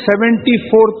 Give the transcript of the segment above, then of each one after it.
74th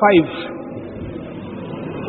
5।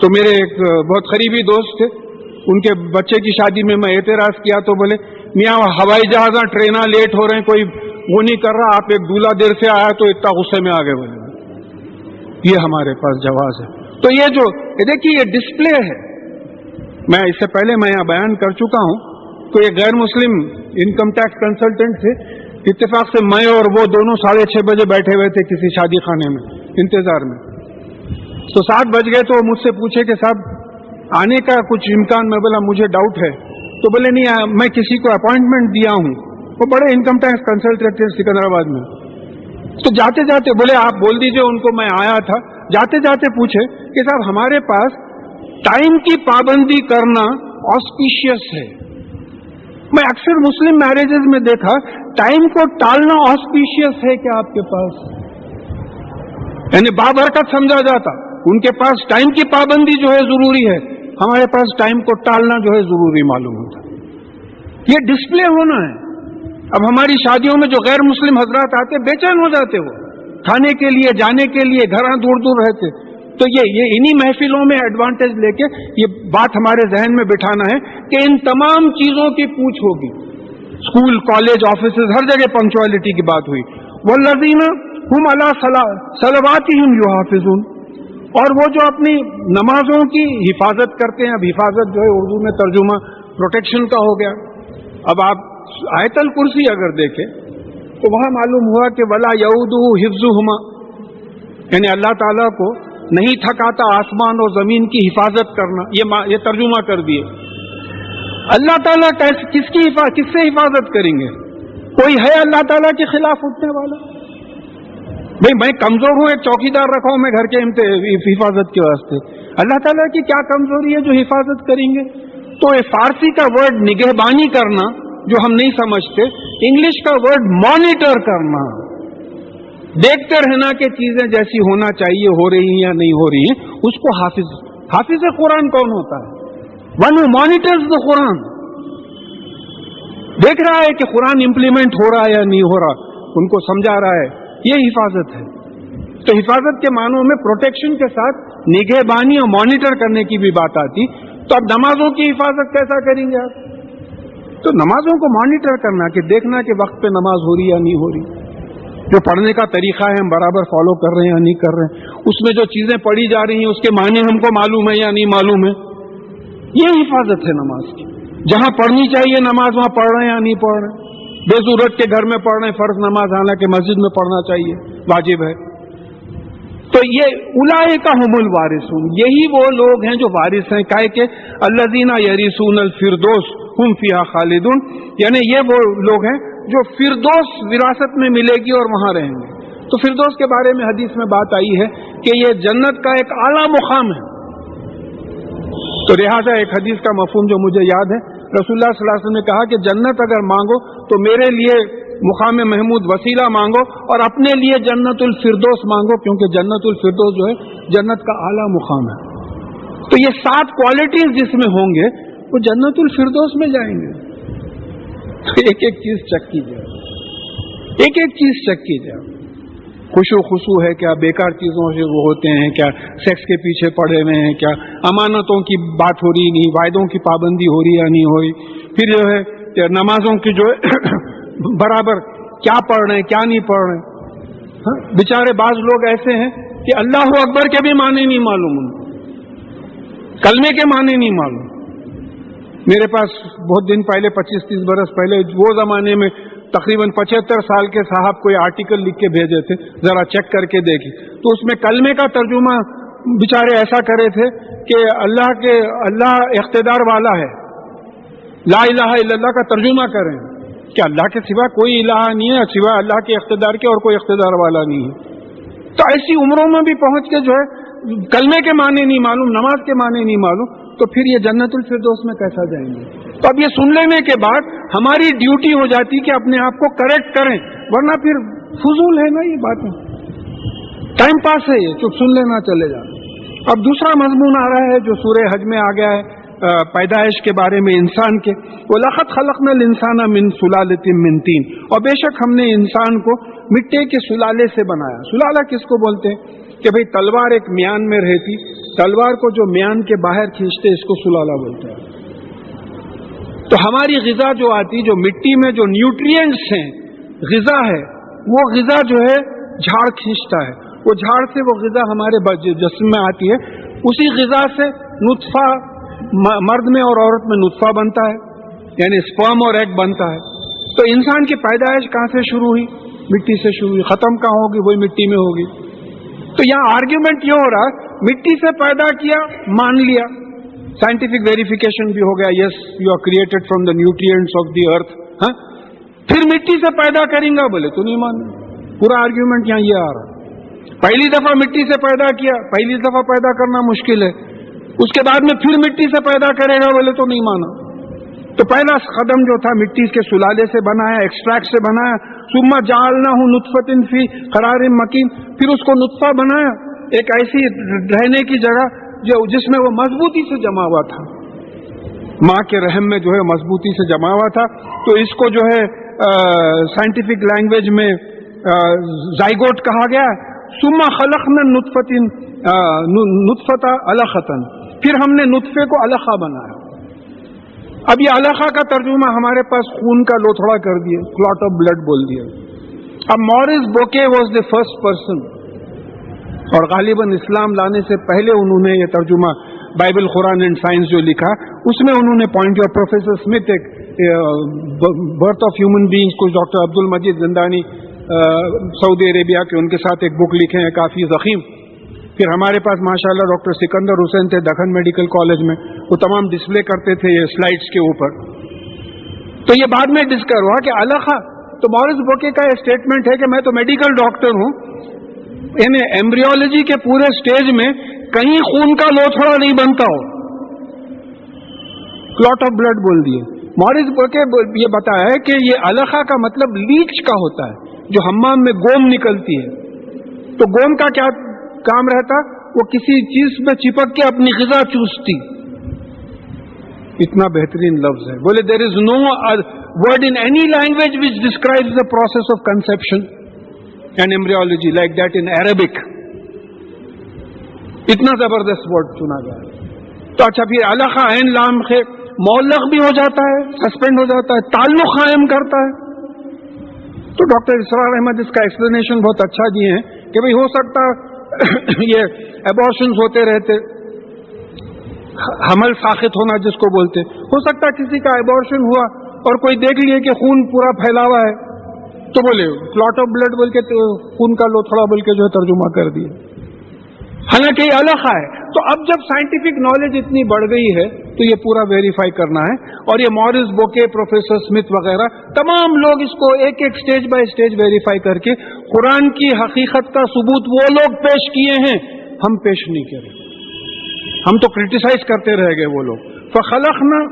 تو میرے ایک بہت قریبی دوست تھے, ان کے بچے کی شادی میں میں اعتراض کیا تو بولے میاں ہوائی جہاز ٹریناں لیٹ ہو رہے ہیں, کوئی وہ نہیں کر رہا, آپ ایک دولہا دیر سے آیا تو اتنا غصے میں آ گئے. بولے یہ ہمارے پاس جواز ہے. تو یہ جو دیکھیے یہ ڈسپلے ہے, میں اس سے پہلے میں یہاں بیان کر چکا ہوں. تو یہ غیر مسلم انکم ٹیکس کنسلٹنٹ تھے, اتفاق سے میں اور وہ دونوں 6:30 بجے بیٹھے ہوئے تھے کسی شادی خانے میں انتظار میں. تو 7 بج گئے تو مجھ سے پوچھے کہ صاحب آنے کا کچھ امکان. میں بولا مجھے ڈاؤٹ ہے. تو بولے نہیں میں کسی کو اپوائنٹمنٹ دیا ہوں, وہ بڑے انکم ٹیکس کنسلٹنٹ تھے سکندرآباد میں. تو جاتے جاتے بولے آپ بول دیجئے ان کو میں آیا تھا. جاتے جاتے پوچھے کہ صاحب ہمارے پاس ٹائم کی پابندی کرنا آسپیشیس ہے. میں اکثر مسلم میرجز میں دیکھا ٹائم کو ٹالنا آسپیشیس ہے کیا آپ کے پاس, یعنی بابرکت سمجھا جاتا. ان کے پاس ٹائم کی پابندی جو ہے ضروری ہے, ہمارے پاس ٹائم کو ٹالنا جو ہے ضروری معلوم ہوتا. یہ ڈسپلے ہونا ہے. اب ہماری شادیوں میں جو غیر مسلم حضرات آتے بے چین ہو جاتے, وہ کھانے کے لیے جانے کے لیے گھر دور دور رہتے. تو یہ انہی محفلوں میں ایڈوانٹیج لے کے یہ بات ہمارے ذہن میں بٹھانا ہے کہ ان تمام چیزوں کی پوچھ ہوگی. اسکول, کالج, آفیسز, ہر جگہ پنکچوالٹی کی بات ہوئی. والذین ہم علی صلواتہم یحافظون, اور وہ جو اپنی نمازوں کی حفاظت کرتے ہیں. اب حفاظت جو ہے اردو میں ترجمہ پروٹیکشن کا ہو گیا. اب آپ آیت الکرسی اگر دیکھیں تو وہاں معلوم ہوا کہ ولا یعودہ حفظہما, یعنی اللہ تعالیٰ کو نہیں تھکاتا آسمان اور زمین کی حفاظت کرنا. یہ ترجمہ کر دیے. اللہ تعالیٰ کس سے حفاظت کریں گے؟ کوئی ہے اللہ تعالیٰ کے خلاف اٹھنے والا؟ بھئی میں کمزور ہوں, ایک چوکیدار رکھا ہوں میں گھر کے حفاظت کے واسطے. اللہ تعالیٰ کی کیا کمزوری ہے جو حفاظت کریں گے؟ تو یہ فارسی کا ورڈ نگہبانی کرنا جو ہم نہیں سمجھتے, انگلش کا ورڈ مانیٹر کرنا, دیکھتے رہنا کہ چیزیں جیسی ہونا چاہیے ہو رہی ہیں یا نہیں ہو رہی ہیں, اس کو حافظ قرآن کون ہوتا ہے؟ ون ہو مانیٹرز دا قرآن. دیکھ رہا ہے کہ قرآن امپلیمنٹ ہو رہا ہے یا نہیں ہو رہا, ان کو سمجھا رہا ہے. یہ حفاظت ہے. تو حفاظت کے معنوں میں پروٹیکشن کے ساتھ نگہبانی اور مانیٹر کرنے کی بھی بات آتی. تو اب نمازوں کی حفاظت کیسا کریں گے آپ؟ تو نمازوں کو مانیٹر کرنا, کہ دیکھنا کہ وقت پہ نماز ہو رہی یا نہیں ہو رہی, جو پڑھنے کا طریقہ ہے ہم برابر فالو کر رہے ہیں یا نہیں کر رہے ہیں, اس میں جو چیزیں پڑھی جا رہی ہیں اس کے معنی ہم کو معلوم ہے یا نہیں معلوم ہے. یہ حفاظت ہے نماز کی. جہاں پڑھنی چاہیے نماز وہاں پڑھ رہے ہیں یا نہیں پڑھ رہے ہیں, بے ضرورت کے گھر میں پڑھ رہے ہیں فرض نماز, حالانکہ مسجد میں پڑھنا چاہیے, واجب ہے. تو یہ اولئک هم الوارثون, یہی وہ لوگ ہیں جو وارث ہیں. کہے کہ الذین یرثون الفردوس هم فیہا خالدون, یعنی یہ وہ لوگ ہیں جو فردوس وراثت میں ملے گی اور وہاں رہیں گے. تو فردوس کے بارے میں حدیث میں بات آئی ہے کہ یہ جنت کا ایک اعلیٰ مقام ہے. تو لہٰذا ایک حدیث کا مفہوم جو مجھے یاد ہے, رسول اللہ صلی اللہ علیہ وسلم نے کہا کہ جنت اگر مانگو تو میرے لیے مقام محمود وسیلہ مانگو, اور اپنے لیے جنت الفردوس مانگو, کیونکہ جنت الفردوس جو ہے جنت کا اعلیٰ مقام ہے. تو یہ 7 کوالٹیز جس میں ہوں گے وہ جنت الفردوس میں جائیں گے. تو ایک ایک چیز چیک کیجیے, ایک ایک چیز چیک کیجیے. خوشو خصو ہے کیا, بیکار چیزوں سے وہ ہوتے ہیں کیا, سیکس کے پیچھے پڑے ہوئے ہیں کیا, امانتوں کی بات ہو رہی نہیں, وعدوں کی پابندی ہو رہی یا نہیں ہو رہی, پھر جو ہے نمازوں کی جو ہے برابر کیا پڑھ رہے ہیں کیا نہیں پڑھ رہے ہیں. بیچارے بعض لوگ ایسے ہیں کہ اللہ اکبر کے بھی معنی نہیں معلوم, ان کلمے کے معنی نہیں معلوم. میرے پاس بہت دن پہلے 25-30 برس پہلے وہ زمانے میں تقریباً 75 سال کے صاحب کوئی آرٹیکل لکھ کے بھیجے تھے, ذرا چیک کر کے دیکھیں. تو اس میں کلمے کا ترجمہ بیچارے ایسا کرے تھے کہ اللہ اقتدار والا ہے, لا الہ الا اللہ کا ترجمہ کریں کہ اللہ کے سوا کوئی الہ نہیں ہے, سوا اللہ کے اقتدار کے اور کوئی اقتدار والا نہیں ہے. تو ایسی عمروں میں بھی پہنچ کے جو ہے کلمے کے معنی نہیں معلوم, نماز کے معنی نہیں معلوم, تو پھر یہ جنت الفردوس میں کیسا جائیں گے؟ تو اب یہ سن لینے کے بعد ہماری ڈیوٹی ہو جاتی کہ اپنے آپ کو کریکٹ کریں, ورنہ پھر فضول ہے نا یہ باتیں, ٹائم پاس ہے یہ, چپ سن لینا چلے جانا. اب دوسرا مضمون آ رہا ہے جو سورہ حج میں آ گیا ہے, پیدائش کے بارے میں انسان کے. وَلَقَدْ خَلَقْنَا الْإِنسَانَ مِنْ سُلَالَةٍ مِنْ طِينٍ, اور بے شک ہم نے انسان کو مٹی کے سلالے سے بنایا. سلالہ کس کو بولتے ہیں؟ کہ بھئی تلوار ایک میان میں رہتی, تلوار کو جو میان کے باہر کھینچتے اس کو سلالا بولتے ہیں. تو ہماری غذا جو آتی، جو مٹی میں جو نیوٹرینٹس ہیں، غذا ہے، وہ غذا جو ہے جھاڑ کھینچتا ہے. وہ جھاڑ سے وہ غذا ہمارے جسم میں آتی ہے. اسی غذا سے نطفہ مرد میں اور عورت میں نطفہ بنتا ہے، یعنی سپرم اور ایگ بنتا ہے. تو انسان کی پیدائش کہاں سے شروع ہوئی؟ مٹی سے شروع ہوئی. ختم کہاں ہوگی؟ وہی مٹی میں ہوگی. تو یہاں آرگیومنٹ یہ ہو رہا ہے مٹی سے پیدا کیا، مان لیا، سائنٹیفک ویریفیکیشن بھی ہو گیا، yes you are created from the nutrients of the earth. ہاں، پھر مٹی سے پیدا کریں گا بولے تو نہیں ماننا. پورا آرگیومنٹ یہاں یہ آ رہا ہے. پہلی دفعہ مٹی سے پیدا کیا، پہلی دفعہ پیدا کرنا مشکل ہے، اس کے بعد میں پھر مٹی سے پیدا کرے گا بولے تو نہیں مانا. تو پہلا قدم جو تھا مٹی کے سلالے سے بنایا، ایکسٹریکٹ سے بنایا. ثم جعلناہ نطفۃ فی قرار مکین، پھر اس کو نطفہ بنایا، ایک ایسی رہنے کی جگہ جس میں وہ مضبوطی سے جمع ہوا تھا، ماں کے رحم میں جو ہے مضبوطی سے جمع ہوا تھا. تو اس کو جو ہے سائنٹیفک لینگویج میں زائگوٹ کہا گیا. ثم خلقنا نطفۃ علقۃ، پھر ہم نے نطفے کو علقہ بنایا. اب یہ علقہ کا ترجمہ ہمارے پاس خون کا لوتھڑا کر دیا، کلاٹ آف بلڈ بول دیا. اب Maurice Bucaille was the first person, اور غالباً اسلام لانے سے پہلے انہوں نے یہ ترجمہ بائبل قرآن اینڈ سائنس جو لکھا اس میں انہوں نے پوائنٹ اور پروفیسر اسمتھ ایک برتھ آف ہیومن بینگز کو ڈاکٹر عبد المجید زندانی سعودی عربیہ کے ان کے ساتھ ایک بک لکھے ہیں کافی ضخیم. پھر ہمارے پاس ماشاءاللہ ڈاکٹر سکندر حسین تھے دکن میڈیکل کالج میں، وہ تمام ڈسپلے کرتے تھے یہ سلائڈز کے اوپر. تو یہ بعد میں ڈسکور ہوا کہ علقہ، تو مورس بوکے کا یہ اسٹیٹمنٹ ہے کہ میں تو میڈیکل ڈاکٹر ہوں، یعنی ایمبریولوجی کے پورے سٹیج میں کہیں خون کا لوتھڑا نہیں بنتا ہو، کلاٹ آف بلڈ بول دیے. مورس بوکے یہ بتایا ہے کہ یہ علقہ کا مطلب لیچ کا ہوتا ہے، جو حمام میں گوم نکلتی ہے. تو گوم کا کیا کام رہتا؟ وہ کسی چیز میں چپک کے اپنی غذا چوستی. اتنا بہترین لفظ ہے. بولے there is no word in any language which describes the process of conception and embryology like that in Arabic. اتنا زبردست ورڈ چنا گیا. تو اچھا پھر علقہ عین لام خے معلق بھی ہو جاتا ہے، سسپینڈ ہو جاتا ہے، تعلق قائم کرتا ہے. تو ڈاکٹر اسرار احمد اس کا ایکسپلینیشن بہت اچھا دیے ہیں کہ بھئی ہو سکتا یہ ایبورشنز ہوتے رہتے، حمل ساخت ہونا جس کو بولتے، ہو سکتا کسی کا ایبورشن ہوا اور کوئی دیکھ لیے کہ خون پورا پھیلا ہوا ہے تو بولے کلاٹ آف بلڈ بول کے خون کا لوتھڑا بول کے جو ہے ترجمہ کر دیے، حالانکہ یہ علقہ ہے. تو اب جب سائنٹیفک نالج اتنی بڑھ گئی ہے تو یہ پورا ویریفائی کرنا ہے. اور یہ مورس بوکے، پروفیسر اسمتھ وغیرہ تمام لوگ اس کو ایک ایک سٹیج بائی سٹیج ویریفائی کر کے قرآن کی حقیقت کا ثبوت وہ لوگ پیش کیے ہیں، ہم پیش نہیں کریں. ہم تو کرٹیسائز کرتے رہ گئے وہ لوگ. فخلقنا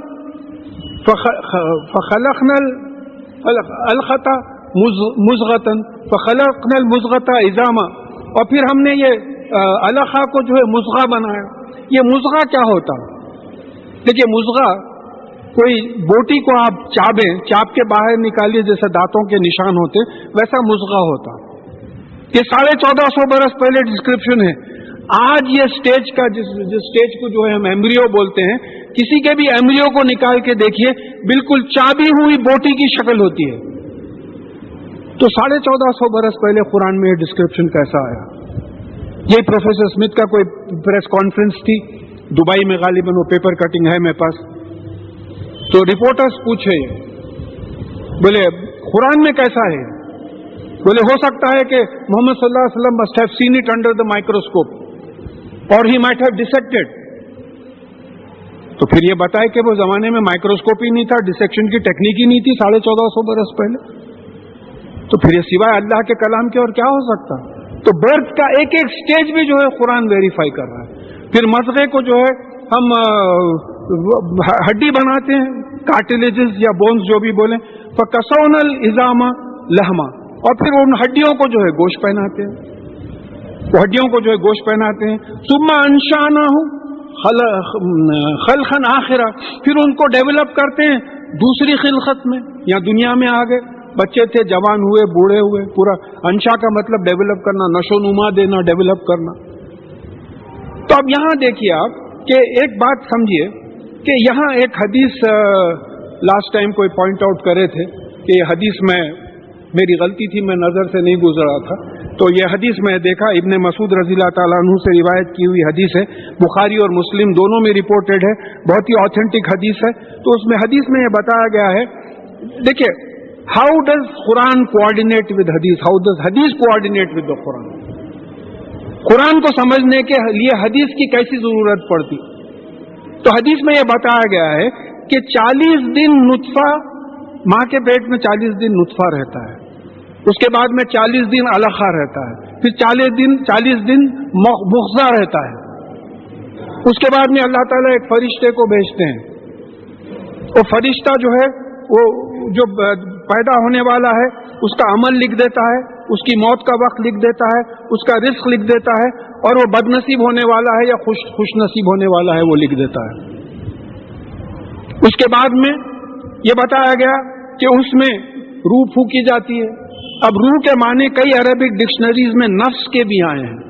الخطا مزغتا فخلقنا المزغتا عظاما، اور پھر ہم نے یہ علقہ کو جو ہے مزغہ بنایا. یہ مزغہ کیا ہوتا؟ دیکھیے مزغہ کوئی بوٹی کو آپ چاپ کے باہر نکالیے جیسے دانتوں کے نشان ہوتے ویسا مزغہ ہوتا. یہ 1450 برس پہلے ڈسکرپشن ہے. آج یہ سٹیج کا جس سٹیج کو جو ہے ہم ایمبریو بولتے ہیں، کسی کے بھی ایمبریو کو نکال کے دیکھیے بالکل چابی ہوئی بوٹی کی شکل ہوتی ہے. تو 1450 برس پہلے قرآن میں یہ ڈسکرپشن کیسا آیا؟ یہ پروفیسر اسمتھ کا کوئی پریس کانفرنس تھی دبئی میں، غالباً وہ پیپر کٹنگ ہے میرے پاس. تو رپورٹرز پوچھے بولے قرآن میں کیسا ہے؟ بولے ہو سکتا ہے کہ محمد صلی اللہ علیہ وسلم must have seen it under the microscope or he might have dissected. تو پھر یہ بتائے کہ وہ زمانے میں مائکروسکوپ ہی نہیں تھا، ڈسیکشن کی ٹیکنیک ہی نہیں تھی 1450 برس پہلے. تو پھر یہ سوائے اللہ کے کلام کے اور کیا ہو سکتا؟ تو برتھ کا ایک ایک سٹیج بھی جو ہے قرآن ویریفائی کر رہا ہے. پھر مضغے کو جو ہے ہم ہڈی بناتے ہیں، کارٹلیجز یا بونز جو بھی بولیں، فَكَسَوْنَا الْعِظَامَ لَحْمًا، اور پھر ان ہڈیوں کو جو ہے گوشت پہناتے ہیں، وہ ہڈیوں کو جو ہے گوشت پہناتے ہیں. ثُمَّ أَنشَأْنَاهُ خَلْقًا آخَرَ، پھر ان کو ڈیولپ کرتے ہیں دوسری خلقت میں، یا دنیا میں آ گئے، بچے تھے، جوان ہوئے، بوڑھے ہوئے. پورا انشا کا مطلب ڈیولپ کرنا، نشو نما دینا، ڈیولپ کرنا. تو اب یہاں دیکھیے آپ کہ ایک بات سمجھیے کہ یہاں ایک حدیث لاسٹ ٹائم کوئی پوائنٹ آؤٹ کرے تھے کہ یہ حدیث میں میری غلطی تھی، میں نظر سے نہیں گزرا تھا. تو یہ حدیث میں دیکھا ابن مسعود رضی اللہ تعالیٰ عنہ سے روایت کی ہوئی حدیث ہے، بخاری اور مسلم دونوں میں ریپورٹڈ ہے، بہت ہی آتھینٹک حدیث ہے. تو اس میں حدیث میں یہ بتایا گیا ہے، دیکھیے how does Quran coordinate with حدیث، ہاؤ ڈز حدیث کوآرڈینیٹ ود دا قرآن. قرآن کو سمجھنے کے لیے حدیث کی کیسی ضرورت پڑتی. تو حدیث میں یہ بتایا گیا ہے کہ 40 دن نطفہ، ماں کے پیٹ میں 40 دن نطفہ رہتا ہے، اس کے بعد میں 40 دن علقہ رہتا ہے، پھر 40 دن مخزہ رہتا ہے. اس کے بعد میں اللہ تعالیٰ ایک فرشتے کو بھیجتے ہیں. وہ فرشتہ جو ہے وہ جو پیدا ہونے والا ہے اس کا عمل لکھ دیتا ہے، اس کی موت کا وقت لکھ دیتا ہے، اس کا رزق لکھ دیتا ہے، اور وہ بد نصیب ہونے والا ہے یا خوش نصیب ہونے والا ہے وہ لکھ دیتا ہے. اس کے بعد میں یہ بتایا گیا کہ اس میں روح پھونکی جاتی ہے. اب روح کے معنی کئی عربک ڈکشنریز میں نفس کے بھی آئے ہیں،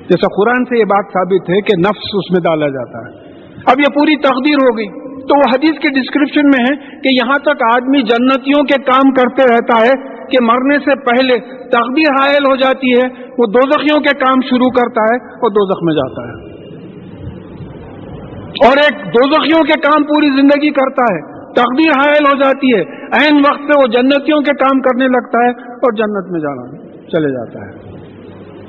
جیسا قرآن سے یہ بات ثابت ہے کہ نفس اس میں ڈالا جاتا ہے. اب یہ پوری تقدیر ہو گئی. تو وہ حدیث کے ڈسکرپشن میں ہے کہ یہاں تک آدمی جنتیوں کے کام کرتے رہتا ہے کہ مرنے سے پہلے تقدیر حائل ہو جاتی ہے، وہ دوزخیوں کے کام شروع کرتا ہے اور دوزخ میں جاتا ہے. اور ایک دوزخیوں کے کام پوری زندگی کرتا ہے، تقدیر حائل ہو جاتی ہے، عین وقت پہ وہ جنتیوں کے کام کرنے لگتا ہے اور جنت میں جانا چلے جاتا ہے.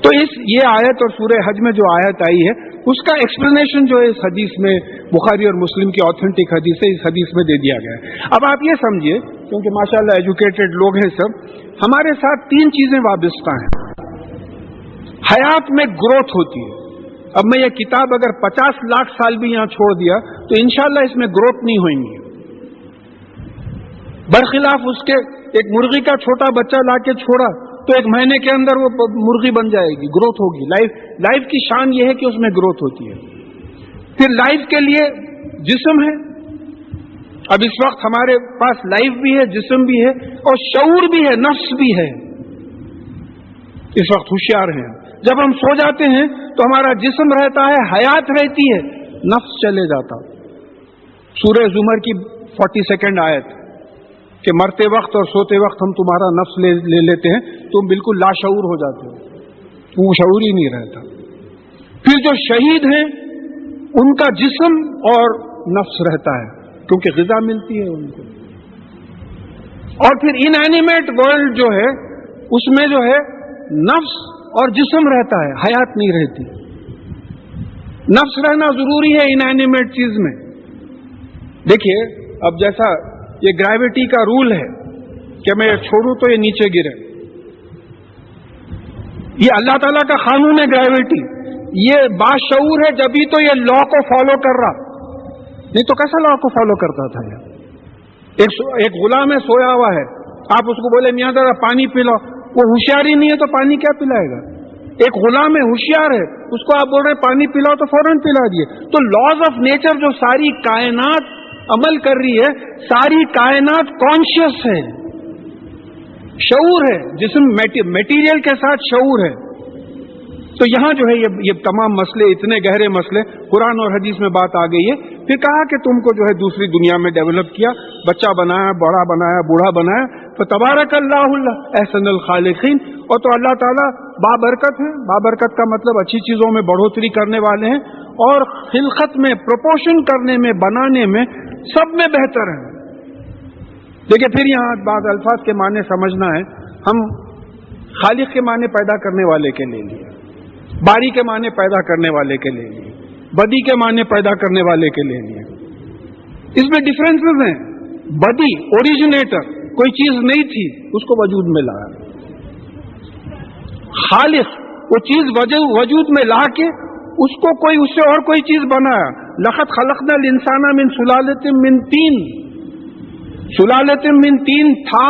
تو یہ آیت اور سورہ حج میں جو آیت آئی ہے اس کا ایکسپلینیشن جو ہے اس حدیث میں، بخاری اور مسلم کی آتھینٹک حدیث ہے، اس حدیث میں دے دیا گیا ہے. اب آپ یہ سمجھیے، کیونکہ ماشاءاللہ ایجوکیٹڈ لوگ ہیں سب، ہمارے ساتھ 3 چیزیں وابستہ ہیں. حیات میں گروتھ ہوتی ہے. اب میں یہ کتاب اگر 50 لاکھ سال بھی یہاں چھوڑ دیا تو انشاءاللہ اس میں گروتھ نہیں ہوئیں گی. برخلاف اس کے ایک مرغی کا چھوٹا بچہ لا کے چھوڑا تو 1 مہینے کے اندر وہ مرغی بن جائے گی، گروتھ ہوگی. لائف کی شان یہ ہے کہ اس میں گروتھ ہوتی ہے. پھر لائف کے لیے جسم ہے. اب اس وقت ہمارے پاس لائف بھی ہے، جسم بھی ہے، اور شعور بھی ہے، نفس بھی ہے. اس وقت ہوشیار ہیں. جب ہم سو جاتے ہیں تو ہمارا جسم رہتا ہے، حیات رہتی ہے، نفس چلے جاتا. سورہ زمر کی 42 آیت کہ مرتے وقت اور سوتے وقت ہم تمہارا نفس لے لیتے ہیں، تم بالکل لاشعور ہو جاتے ہو، وہ شعور ہی نہیں رہتا. پھر جو شہید ہیں ان کا جسم اور نفس رہتا ہے کیونکہ غذا ملتی ہے ان کو. اور پھر ان اینیمیٹ ورلڈ جو ہے اس میں جو ہے نفس اور جسم رہتا ہے، حیات نہیں رہتی. نفس رہنا ضروری ہے ان اینیمیٹ چیز میں. دیکھیے اب جیسا یہ گریوٹی کا رول ہے کہ میں چھوڑوں تو یہ نیچے گرے، یہ اللہ تعالیٰ کا قانون ہے گریوٹی. یہ باشعور ہے جبھی تو یہ لا کو فالو کر رہا، نہیں تو کیسا لا کو فالو کرتا تھا. ایک غلام ہے سویا ہوا ہے، آپ اس کو بولے میاں ذرا پانی پلاؤ، وہ ہوشیار ہی نہیں ہے تو پانی کیا پلائے گا. ایک غلام ہے ہوشیار ہے، اس کو آپ بول رہے پانی پلاؤ تو فوراً پلا دیے. تو لاز آف نیچر جو ساری کائنات عمل کر رہی ہے، ساری کائنات کانشیس ہے، شعور ہے. جسم میٹیریل کے ساتھ شعور ہے. تو یہاں جو ہے یہ تمام مسئلے، اتنے گہرے مسئلے قرآن اور حدیث میں بات آ گئی ہے. پھر کہا کہ تم کو جو ہے دوسری دنیا میں ڈیولپ کیا، بچہ بنایا، بڑا بنایا، بوڑھا بنایا. فتبارک اللہ احسن الخالقین. اور تو اللہ تعالیٰ بابرکت ہے. بابرکت کا مطلب اچھی چیزوں میں بڑھوتری کرنے والے ہیں، اور خلقت میں پروپورشن کرنے میں، بنانے میں سب میں بہتر ہیں. دیکھیں پھر یہاں بعض الفاظ کے معنی سمجھنا ہے. ہم خالق کے معنی پیدا کرنے والے کے لے لیے، باری کے معنی پیدا کرنے والے کے لے لیے، بدی کے معنی پیدا کرنے والے کے لے لیے. اس میں ڈفرینسز ہیں. بدی اوریجنیٹر، کوئی چیز نہیں تھی اس کو وجود میں لایا. خالق وہ چیز وجود میں لا کے اس کو کوئی اس سے اور کوئی چیز بنایا. لقد خلقنا الانسان من سلالۃ من طین، سلالۃ من طین تھا،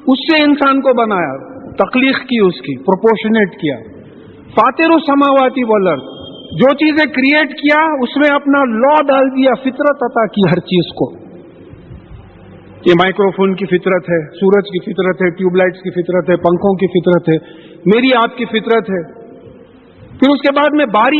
اس سے انسان کو بنایا، تخلیق کی، اس کی پروپورشنیٹ کیا. فاطر السماوات والارض، جو چیزیں کریٹ کیا اس میں اپنا لا ڈال دیا، فطرت عطا کی ہر چیز کو. یہ مائکرو فون کی فطرت ہے، سورج کی فطرت ہے، ٹیوب لائٹس کی فطرت ہے، پنکھوں کی فطرت ہے، میری آپ کی فطرت ہے. پھر اس کے بعد میں باری،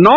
9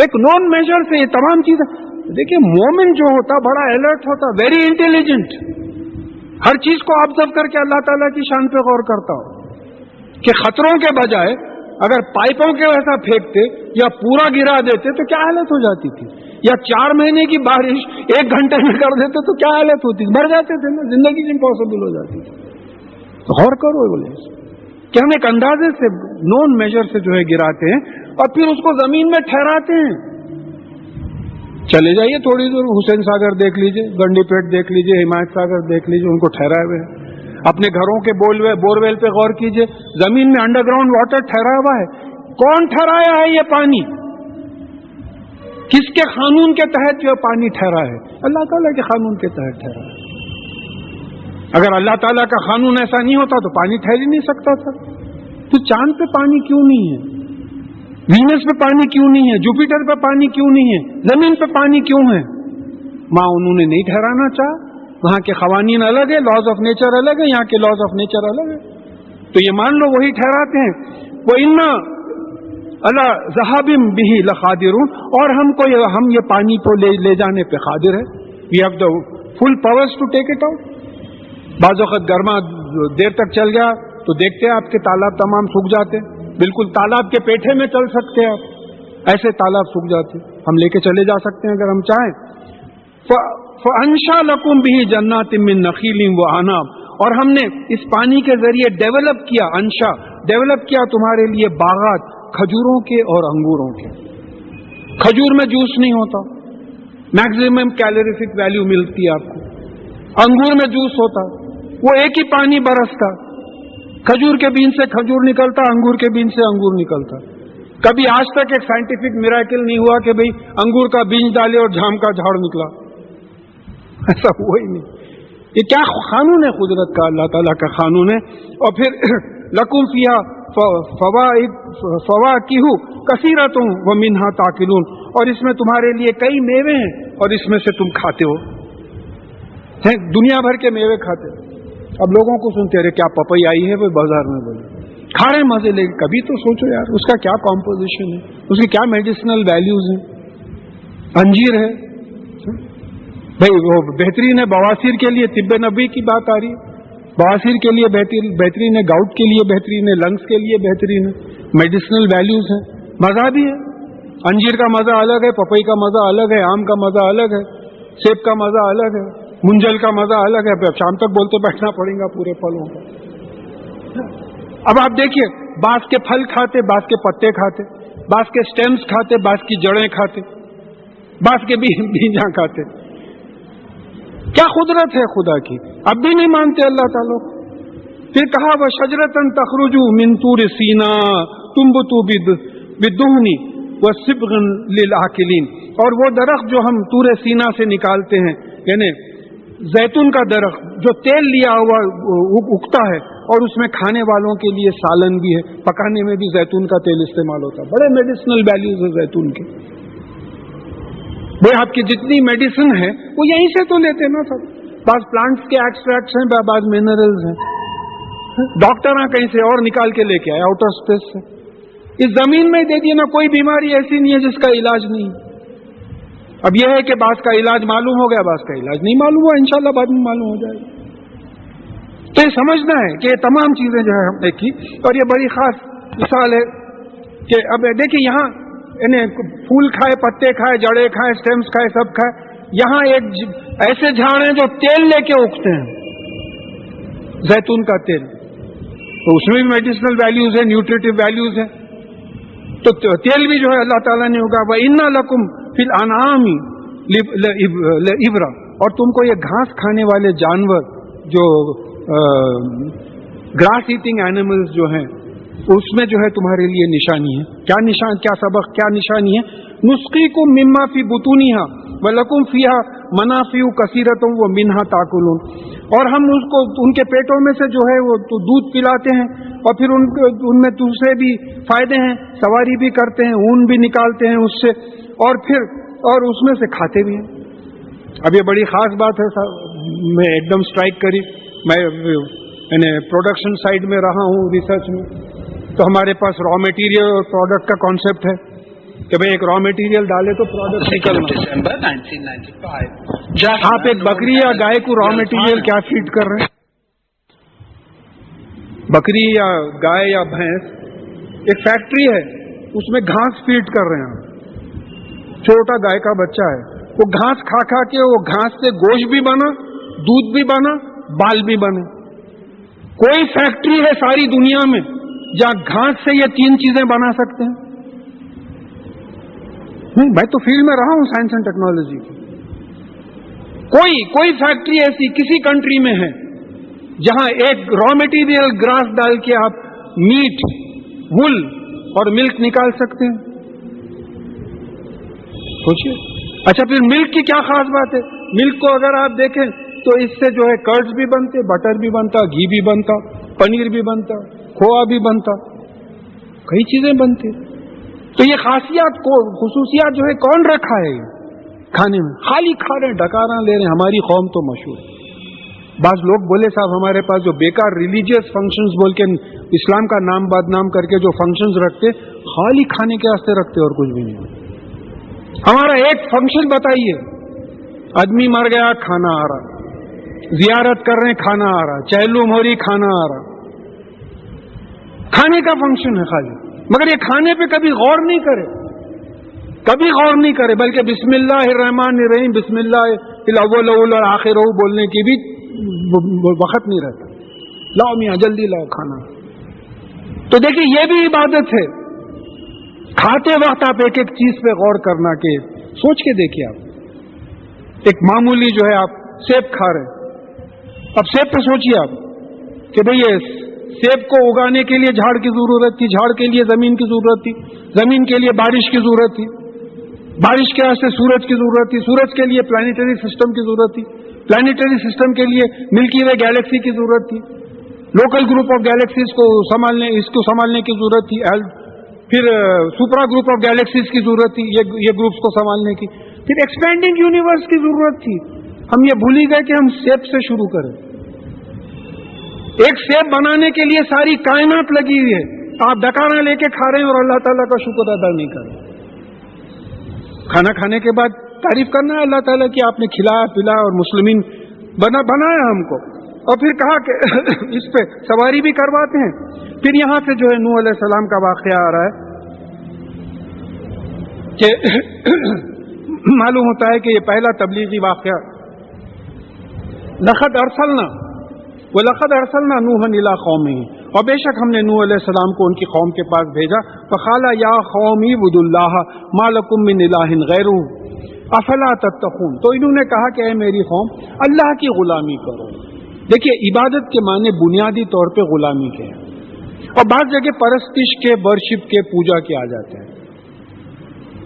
ایک نون میجر سے یہ تمام چیزیں. دیکھیے مومن جو ہوتا بڑا الرٹ ہوتا, ویری انٹیلیجنٹ, ہر چیز کو آبزرو کر کے اللہ تعالیٰ کی شان پہ غور کرتا ہو کہ خطروں کے بجائے اگر پائپوں کے ویسا پھینکتے یا پورا گرا دیتے تو کیا حالت ہو جاتی تھی, یا 4 مہینے کی بارش 1 گھنٹے میں کر دیتے تو کیا حالت ہوتی تھی, مر جاتے تھے نا, زندگی امپاسبل ہو جاتی تھی. غور کرو بولے کہ ہم ایک اندازے سے نون میجر سے جو ہے گراتے ہیں اور پھر اس کو زمین میں ٹھہراتے ہیں. چلے جائیے تھوڑی دور, حسین ساگر دیکھ لیجئے, گنڈی پیٹ دیکھ لیجئے, حمایت ساگر دیکھ لیجئے, ان کو ٹھہرائے ہوئے ہیں. اپنے گھروں کے بورویل پہ غور کیجئے, زمین میں انڈر گراؤنڈ واٹر ٹھہرا ہوا ہے. کون ٹھہرایا ہے یہ پانی؟ کس کے قانون کے تحت جو پانی ٹھہرا ہے؟ اللہ تعالیٰ کے قانون کے تحت ٹھہرا ہے. اگر اللہ تعالیٰ کا قانون ایسا نہیں ہوتا تو پانی ٹھہر ہی نہیں سکتا تھا. تو چاند پہ پانی کیوں نہیں ہے, وینس پہ پانی کیوں نہیں ہے, جوپیٹر پہ پانی کیوں نہیں ہے, زمین پہ پانی کیوں ہے؟ وہاں انہوں نے نہیں ٹھہرانا چاہا, وہاں کے قوانین الگ ہے, لاز آف نیچر الگ ہے, یہاں کے لاز آف نیچر الگ ہے. تو یہ مان لو وہی ٹھہراتے ہیں. وہ انا اللہ ذہابم بھی لقادرون, اور ہم یہ پانی کو لے جانے پہ قادر ہے. We have the full powers to take it out. بعض وقت گرما دیر تک چل گیا تو دیکھتے ہیں آپ کے تالاب تمام سوکھ جاتے, بالکل تالاب کے پیٹھے میں چل سکتے ہیں آپ, ایسے تالاب سوکھ جاتے, ہم لے کے چلے جا سکتے ہیں اگر ہم چاہیں. فَأَنشَأَ لَكُمْ بِهِ جَنَّاتٍ مِّن نَخِيلٍ وَأَعْنَابٍ, اور ہم نے اس پانی کے ذریعے ڈیولپ کیا تمہارے لیے باغات کھجوروں کے اور انگوروں کے. کھجور میں جوس نہیں ہوتا, میکسیمم کیلوریفک ویلیو ملتی ہے آپ کو. انگور میں جوس ہوتا, وہ ایک ہی پانی برستا, کھجور کے بین سے کھجور نکلتا, انگور کے بین سے انگور نکلتا. کبھی آج تک ایک سائنٹیفک میراکل نہیں ہوا کہ بھئی انگور کا بیج ڈالے اور جام کا جھاڑ نکلا, ایسا ہوا ہی نہیں. یہ کیا قانون ہے قدرت کا, اللہ تعالیٰ کا قانون ہے. اور پھر لکم فیہا فواکہ کثیرۃ ومنہا تاکلون, اور اس میں تمہارے لیے کئی میوے ہیں اور اس میں سے تم کھاتے ہو. دنیا بھر کے میوے کھاتے ہو. اب لوگوں کو سنتے رہے کیا پپئی آئی ہے وہ بازار میں, بولے کھا رہے مزے لے. کبھی تو سوچو یار اس کا کیا کمپوزیشن ہے, اس کی کیا میڈیسنل ویلیوز ہیں. انجیر ہے بھائی, وہ بہترین ہے بواسیر کے لیے, طب نبی کی بات آ رہی ہے, بواسیر کے لیے بہترین ہے, گاؤٹ کے لیے بہترین ہے, لنگس کے لیے بہترین ہے, میڈیسنل ویلیوز ہیں. مزہ بھی ہے, انجیر کا مزہ الگ ہے, پپئی کا مزہ الگ ہے, آم کا مزہ الگ ہے, سیب کا مزہ الگ ہے, منجل کا مزہ الگ ہے. شام تک بولتے بیٹھنا پڑے گا پورے پھلوں کا. اب آپ دیکھیے بانس کے پھل کھاتے, بانس کے پتے کھاتے, بانس کے سٹیمز کھاتے, بانس کی جڑیں کھاتے, بانس کے بیجاں کھاتے. کیا قدرت ہے خدا کی, اب بھی نہیں مانتے اللہ تعالیٰ. پھر کہا وَشَجْرَةً تَخْرُجُ مِن طُورِ سِینَاءَ تُنبِتُ بِالدُّهْنِ وَالصِّبْغٍ لِلْآكِلِينَ, اور وہ درخت جو ہم طور سینا سے نکالتے ہیں, یعنی زیتون کا درخت جو تیل لیا ہوا اگتا ہے اور اس میں کھانے والوں کے لیے سالن بھی ہے, پکانے میں بھی زیتون کا تیل استعمال ہوتا ہے. بڑے میڈیسنل ویلیوز ہیں زیتون کے. بھائی آپ کی جتنی میڈیسن ہے وہ یہیں سے تو لیتے نا سب. بعض پلانٹس کے ایکسٹریکٹس ہیں, بعض منرلز ہیں. ڈاکٹر کہیں سے اور نکال کے لے کے آئے آؤٹر اسپیس سے. اس زمین میں دے دیے نا, کوئی بیماری ایسی نہیں ہے جس کا علاج نہیں. اب یہ ہے کہ بعض کا علاج معلوم ہو گیا, بعض کا علاج نہیں معلوم ہوا, انشاءاللہ بعد میں معلوم ہو جائے گا. تو یہ سمجھنا ہے کہ یہ تمام چیزیں جو ہے ہم نے کی. اور یہ بڑی خاص مثال ہے کہ اب دیکھیں یہاں پھول کھائے, پتے کھائے, جڑے کھائے, سٹیمز کھائے, سب کھائے. یہاں ایک ایسے جھاڑ ہیں جو تیل لے کے اگتے ہیں, زیتون کا تیل, تو اس میں بھی میڈیسنل ویلیوز ہیں, نیوٹریٹو ویلیوز ہیں. تو تیل بھی جو ہے اللہ تعالیٰ نے ہوگا. وَإِنَّ لَكُمْ فِي الْأَنْعَامِ لِعِبْرَةً, اور تم کو یہ گھاس کھانے والے جانور جو گراس ایٹنگ اینیملز جو ہیں اس میں جو ہے تمہارے لیے نشانی ہے. کیا سبق, کیا نشانی ہے؟ نسقیکم مما فی بطونہا ولکم فیہا منافع کثیرۃ ومنہا تاکلون, اور ہم اس کو ان کے پیٹوں میں سے جو ہے وہ تو دودھ پلاتے ہیں, اور پھر ان میں دوسرے بھی فائدے ہیں, سواری بھی کرتے ہیں, اون بھی نکالتے ہیں اس سے, اور اس میں سے کھاتے بھی ہیں. اب یہ بڑی خاص بات ہے صاحب, میں ایک دم اسٹرائک کری. میں پروڈکشن سائڈ میں رہا ہوں ریسرچ میں, تو ہمارے پاس را مٹیریل اور پروڈکٹ کا کانسیپٹ ہے. کہ بھئی ایک را مٹیریل ڈالے تو پروڈکٹ نکلنا. December 1995. آپ ایک بکری یا گائے کو را مٹیریل کیا فیڈ کر رہے ہیں؟ بکری یا گائے یا بھینس ایک فیکٹری ہے، اس میں گھاس فیڈ کر رہے ہیں. چھوٹا گائے کا بچہ ہے، وہ گھاس کھا کھا کے وہ گھاس سے گوشت بھی بنا، دودھ بھی بنا، بال بھی بنے. کوئی فیکٹری ہے ساری دنیا میں جہاں گھاس سے یہ تین چیزیں بنا سکتے ہیں؟ نہیں، میں تو فیلڈ میں رہا ہوں سائنس اینڈ ٹیکنالوجی کی. کوئی فیکٹری ایسی کسی کنٹری میں ہے جہاں ایک را مٹیریل گراس ڈال کے آپ میٹ، وول اور ملک نکال سکتے ہیں؟ سوچیے. اچھا، پھر ملک کی کیا خاص بات ہے؟ ملک کو اگر آپ دیکھیں تو اس سے جو ہے کرڈز بھی بنتے، بٹر بھی بنتا، گھی بھی بنتا، پنیر بھی بنتا، کھووا بھی بنتا، کئی چیزیں بنتی. تو یہ خصوصیات جو ہے کون رکھا ہے کھانے میں؟ خالی کھا رہے ہیں، ڈکارا لے رہے ہیں. ہماری قوم تو مشہور ہے. بعض لوگ بولے صاحب ہمارے پاس جو بیکار ریلیجیس فنکشنز بول کے اسلام کا نام بدنام کر کے جو فنکشنز رکھتے، خالی کھانے کے واسطے رکھتے اور کچھ بھی نہیں. ہمارا ایک فنکشن بتائیے. آدمی مر گیا، کھانا آ رہا، زیارت کر رہے ہیں، کھانا آ رہا، چہلو موری، کھانا آ رہا. کھانے کا فنکشن ہے خالی. مگر یہ کھانے پہ کبھی غور نہیں کرے، بلکہ بسم اللہ الرحمن الرحیم، بسم اللہ الاول والآخر بولنے کی بھی وقت نہیں رہتا. لاؤ میاں جلدی لاؤ کھانا. تو دیکھیے یہ بھی عبادت ہے. کھاتے وقت آپ ایک ایک چیز پہ غور کرنا، کہ سوچ کے دیکھیے. آپ ایک معمولی جو ہے آپ سیب کھا رہے، اب سیب پہ سوچیے آپ کہ بھئی یہ سیب کو اگانے کے لیے جھاڑ کی ضرورت تھی، جھاڑ کے لیے زمین کی ضرورت تھی، زمین کے لیے بارش کی ضرورت تھی، بارش کے واسطے سورج کی ضرورت تھی، سورج کے لیے پلانیٹری سسٹم کی ضرورت تھی، پلانیٹری سسٹم کے لیے ملکی وے گیلیکسی کی ضرورت تھی، لوکل گروپ آف گیلیکسیز کو سنبھالنے کی ضرورت تھی، پھر سپرا گروپ آف گیلیکسیز کی ضرورت تھی، یہ گروپس کو سنبھالنے کی، پھر ایکسپینڈنگ یونیورس کی ضرورت تھی. ہم یہ بھول ہی گئے کہ ہم سیب سے شروع کریں. ایک سیب بنانے کے لیے ساری کائنات لگی ہوئی ہے. آپ ڈکارا لے کے کھا رہے ہیں اور اللہ تعالیٰ کا شکر ادا نہیں کر رہے. کھانا کھانے کے بعد تعریف کرنا ہے اللہ تعالیٰ کی، آپ نے کھلایا پلایا اور مسلمین بنایا ہم کو، اور پھر کہا کہ اس پہ سواری بھی کرواتے ہیں. پھر یہاں سے جو ہے نوح علیہ السلام کا واقعہ آ رہا ہے کہ معلوم ہوتا ہے کہ یہ پہلا تبلیغی واقعہ. لقد ارسلنا نوحا الی قومہ، اور بے شک ہم نے نوح علیہ السلام کو ان کی قوم کے پاس بھیجا. فقال یا قوم اعبدوا اللہ ما لکم من الہ غیرہ افلا تتقون. تو انہوں نے کہا کہ اے میری قوم، اللہ کی غلامی کرو. دیکھیے عبادت کے معنی بنیادی طور پہ غلامی کے ہیں، اور بعض جگہ پرستش کے، ورشپ کے، پوجا کے آ جاتے ہیں.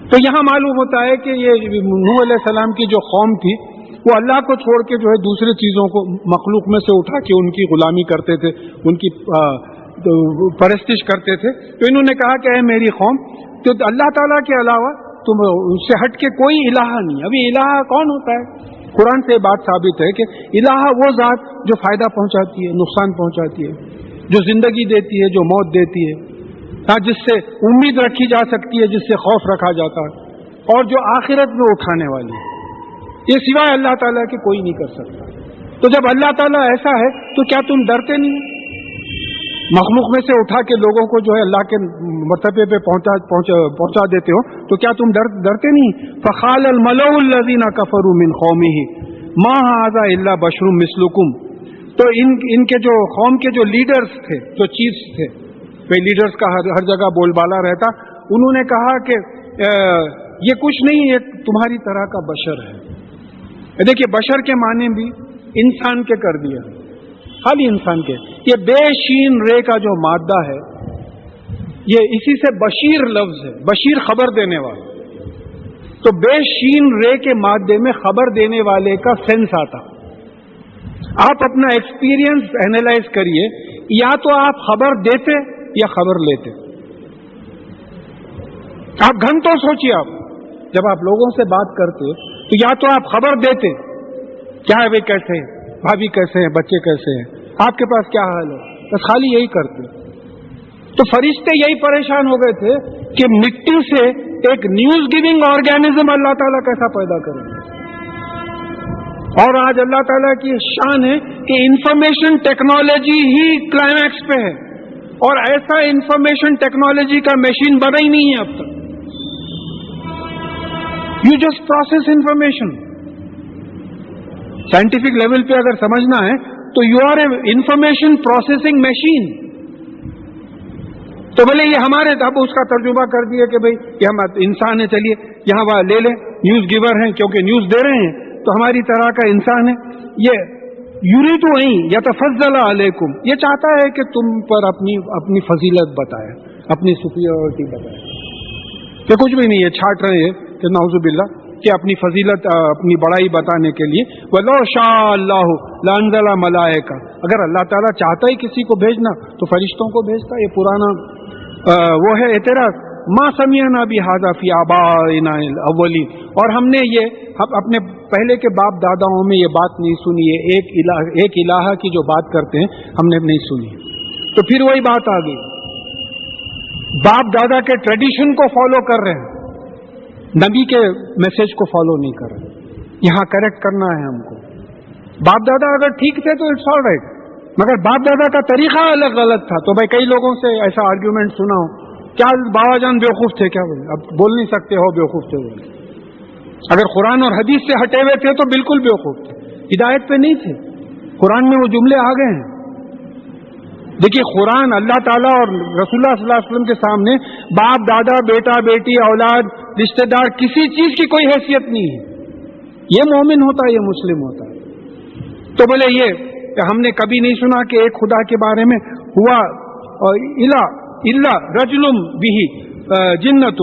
تو یہاں معلوم ہوتا ہے کہ یہ نوح علیہ السلام کی جو قوم تھی وہ اللہ کو چھوڑ کے جو ہے دوسری چیزوں کو مخلوق میں سے اٹھا کے ان کی غلامی کرتے تھے، ان کی پرستش کرتے تھے. تو انہوں نے کہا کہ اے میری قوم، تو اللہ تعالیٰ کے علاوہ تم اس سے ہٹ کے کوئی الہ نہیں. ابھی الہ کون ہوتا ہے؟ قرآن سے بات ثابت ہے کہ الہ وہ ذات جو فائدہ پہنچاتی ہے، نقصان پہنچاتی ہے، جو زندگی دیتی ہے، جو موت دیتی ہے، جس سے امید رکھی جا سکتی ہے، جس سے خوف رکھا جاتا ہے، اور جو آخرت میں اٹھانے والی ہے. یہ سوائے اللہ تعالیٰ کے کوئی نہیں کر سکتا. تو جب اللہ تعالیٰ ایسا ہے تو کیا تم ڈرتے نہیں؟ مخلوق میں سے اٹھا کے لوگوں کو جو ہے اللہ کے مرتبے پہ پہنچا دیتے ہو، تو کیا تم ڈرتے نہیں؟ فقال الملأ الذین کفروا من قومہ ما ھذا الا بشر مثلکم. تو ان کے جو قوم کے جو لیڈرز تھے، جو چیفز تھے، بھائی لیڈرز کا ہر جگہ بول بالا رہتا، انہوں نے کہا کہ یہ کچھ نہیں، یہ تمہاری طرح کا بشر ہے. دیکھیے بشر کے معنی بھی انسان کے کر دیا، خالی انسان کے. یہ بے شین رے کا جو مادہ ہے، یہ اسی سے بشیر لفظ ہے، بشیر خبر دینے والا. تو بے شین رے کے مادے میں خبر دینے والے کا سینس آتا. آپ اپنا ایکسپیرینس اینالائز کریے، یا تو آپ خبر دیتے یا خبر لیتے. آپ گھنٹوں سوچیے، آپ جب آپ لوگوں سے بات کرتے تو یا تو آپ خبر دیتے، کیا ہے بھائی، کیسے ہیں بھابھی، کیسے ہیں بچے، کیسے ہیں آپ کے پاس، کیا حال ہے، بس خالی یہی کرتے. تو فرشتے یہی پریشان ہو گئے تھے کہ مٹی سے ایک نیوز گیونگ آرگینزم اللہ تعالیٰ کیسا پیدا کریں گے. اور آج اللہ تعالیٰ کی شان ہے کہ انفارمیشن ٹیکنالوجی ہی کلائمیکس پہ ہے، اور ایسا انفارمیشن ٹیکنالوجی کا مشین بنا ہی نہیں ہے اب تک. You just process information. Scientific level پہ اگر سمجھنا ہے تو you are a information processing machine. تو بھلے یہ ہمارے اب اس کا ترجمہ کر دیا کہ بھئی یہ ہم انسان ہیں، چلیے یہاں لے لیں، نیوز گیور ہیں کیونکہ نیوز دے رہے ہیں تو ہماری طرح کا انسان ہے. یہ یریدو نہیں یتفضل علیکم، یہ چاہتا ہے کہ تم پر اپنی فضیلت بتائے، اپنی سپیریورٹی بتائے. کہ کچھ بھی نہیں ہے، چھاٹ رہے ہیں کہ نعوذ باللہ کہ اپنی فضیلت اپنی بڑائی بتانے کے لیے. وَلَوْ شَاءَ اللَّهُ لَأَنزَلَ مَلَائِكَةً، اگر اللہ تعالیٰ چاہتا ہی کسی کو بھیجنا تو فرشتوں کو بھیجتا. یہ پرانا وہ ہے اعتراض. ما سمعنا بهذا فی آبائنا الاولین، اور ہم نے یہ اپنے پہلے کے باپ داداؤں میں یہ بات نہیں سنی ہے. ایک الہ کی جو بات کرتے ہیں ہم نے نہیں سنی. تو پھر وہی بات آ گئی، باپ دادا کے ٹریڈیشن کو فالو کر رہے ہیں، نبی کے میسج کو فالو نہیں کر رہے. یہاں کریکٹ کرنا ہے ہم کو. باپ دادا اگر ٹھیک تھے تو اٹس آل رائٹ، مگر باپ دادا کا طریقہ الگ غلط تھا. تو بھائی کئی لوگوں سے ایسا آرگیومنٹ سنا ہو، کیا بابا جان بیوقوف تھے کیا؟ بولے اب بول نہیں سکتے ہو بیوقوف تھے. بولے اگر قرآن اور حدیث سے ہٹے ہوئے تھے تو بالکل بیوقوف تھے، ہدایت پہ نہیں تھے. قرآن میں وہ جملے آ گئے ہیں. دیکھیے قرآن اللہ تعالیٰ اور رسول اللہ صلی اللہ علیہ وسلم کے سامنے باپ دادا بیٹا بیٹی اولاد رشتہ دار کسی چیز کی کوئی حیثیت نہیں ہے. یہ مومن ہوتا ہے، یہ مسلم ہوتا ہے. تو بولے یہ کہ ہم نے کبھی نہیں سنا کہ ایک خدا کے بارے میں ہوا الا رجل بہ جنۃ،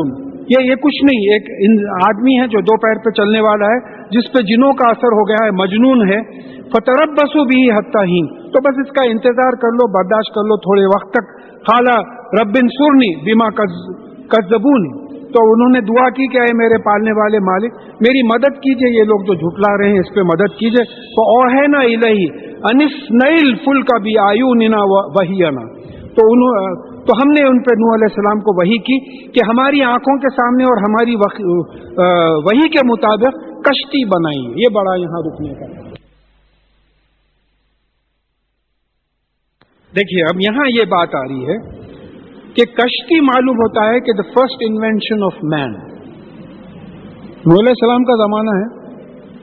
یہ کچھ نہیں. ایک آدمی ہے جو دو پیر پہ چلنے والا ہے، جس پہ جنوں کا اثر ہو گیا ہے، مجنون ہے. فتربصوا به حتی حین، تو بس اس کا انتظار کر لو، برداشت کر لو تھوڑے وقت تک. قال رب انصرنی بما کذبونی، تو انہوں نے دعا کی کہ اے میرے پالنے والے مالک میری مدد کیجئے، یہ لوگ جو جھٹلا رہے ہیں اس پہ مدد کیجئے. فاوحینا الیہ ان اصنع الفلک بأعیننا ووحینا، تو ہم نے ان پہ نوح علیہ السلام کو وحی کی کہ ہماری آنکھوں کے سامنے اور ہماری وحی کے مطابق کشتی بنائی. یہ بڑا یہاں رکنے کا. دیکھیے اب یہاں یہ بات آ رہی ہے کہ کشتی معلوم ہوتا ہے کہ دا فرسٹ انوینشن آف مین. نوح علیہ السلام کا زمانہ ہے،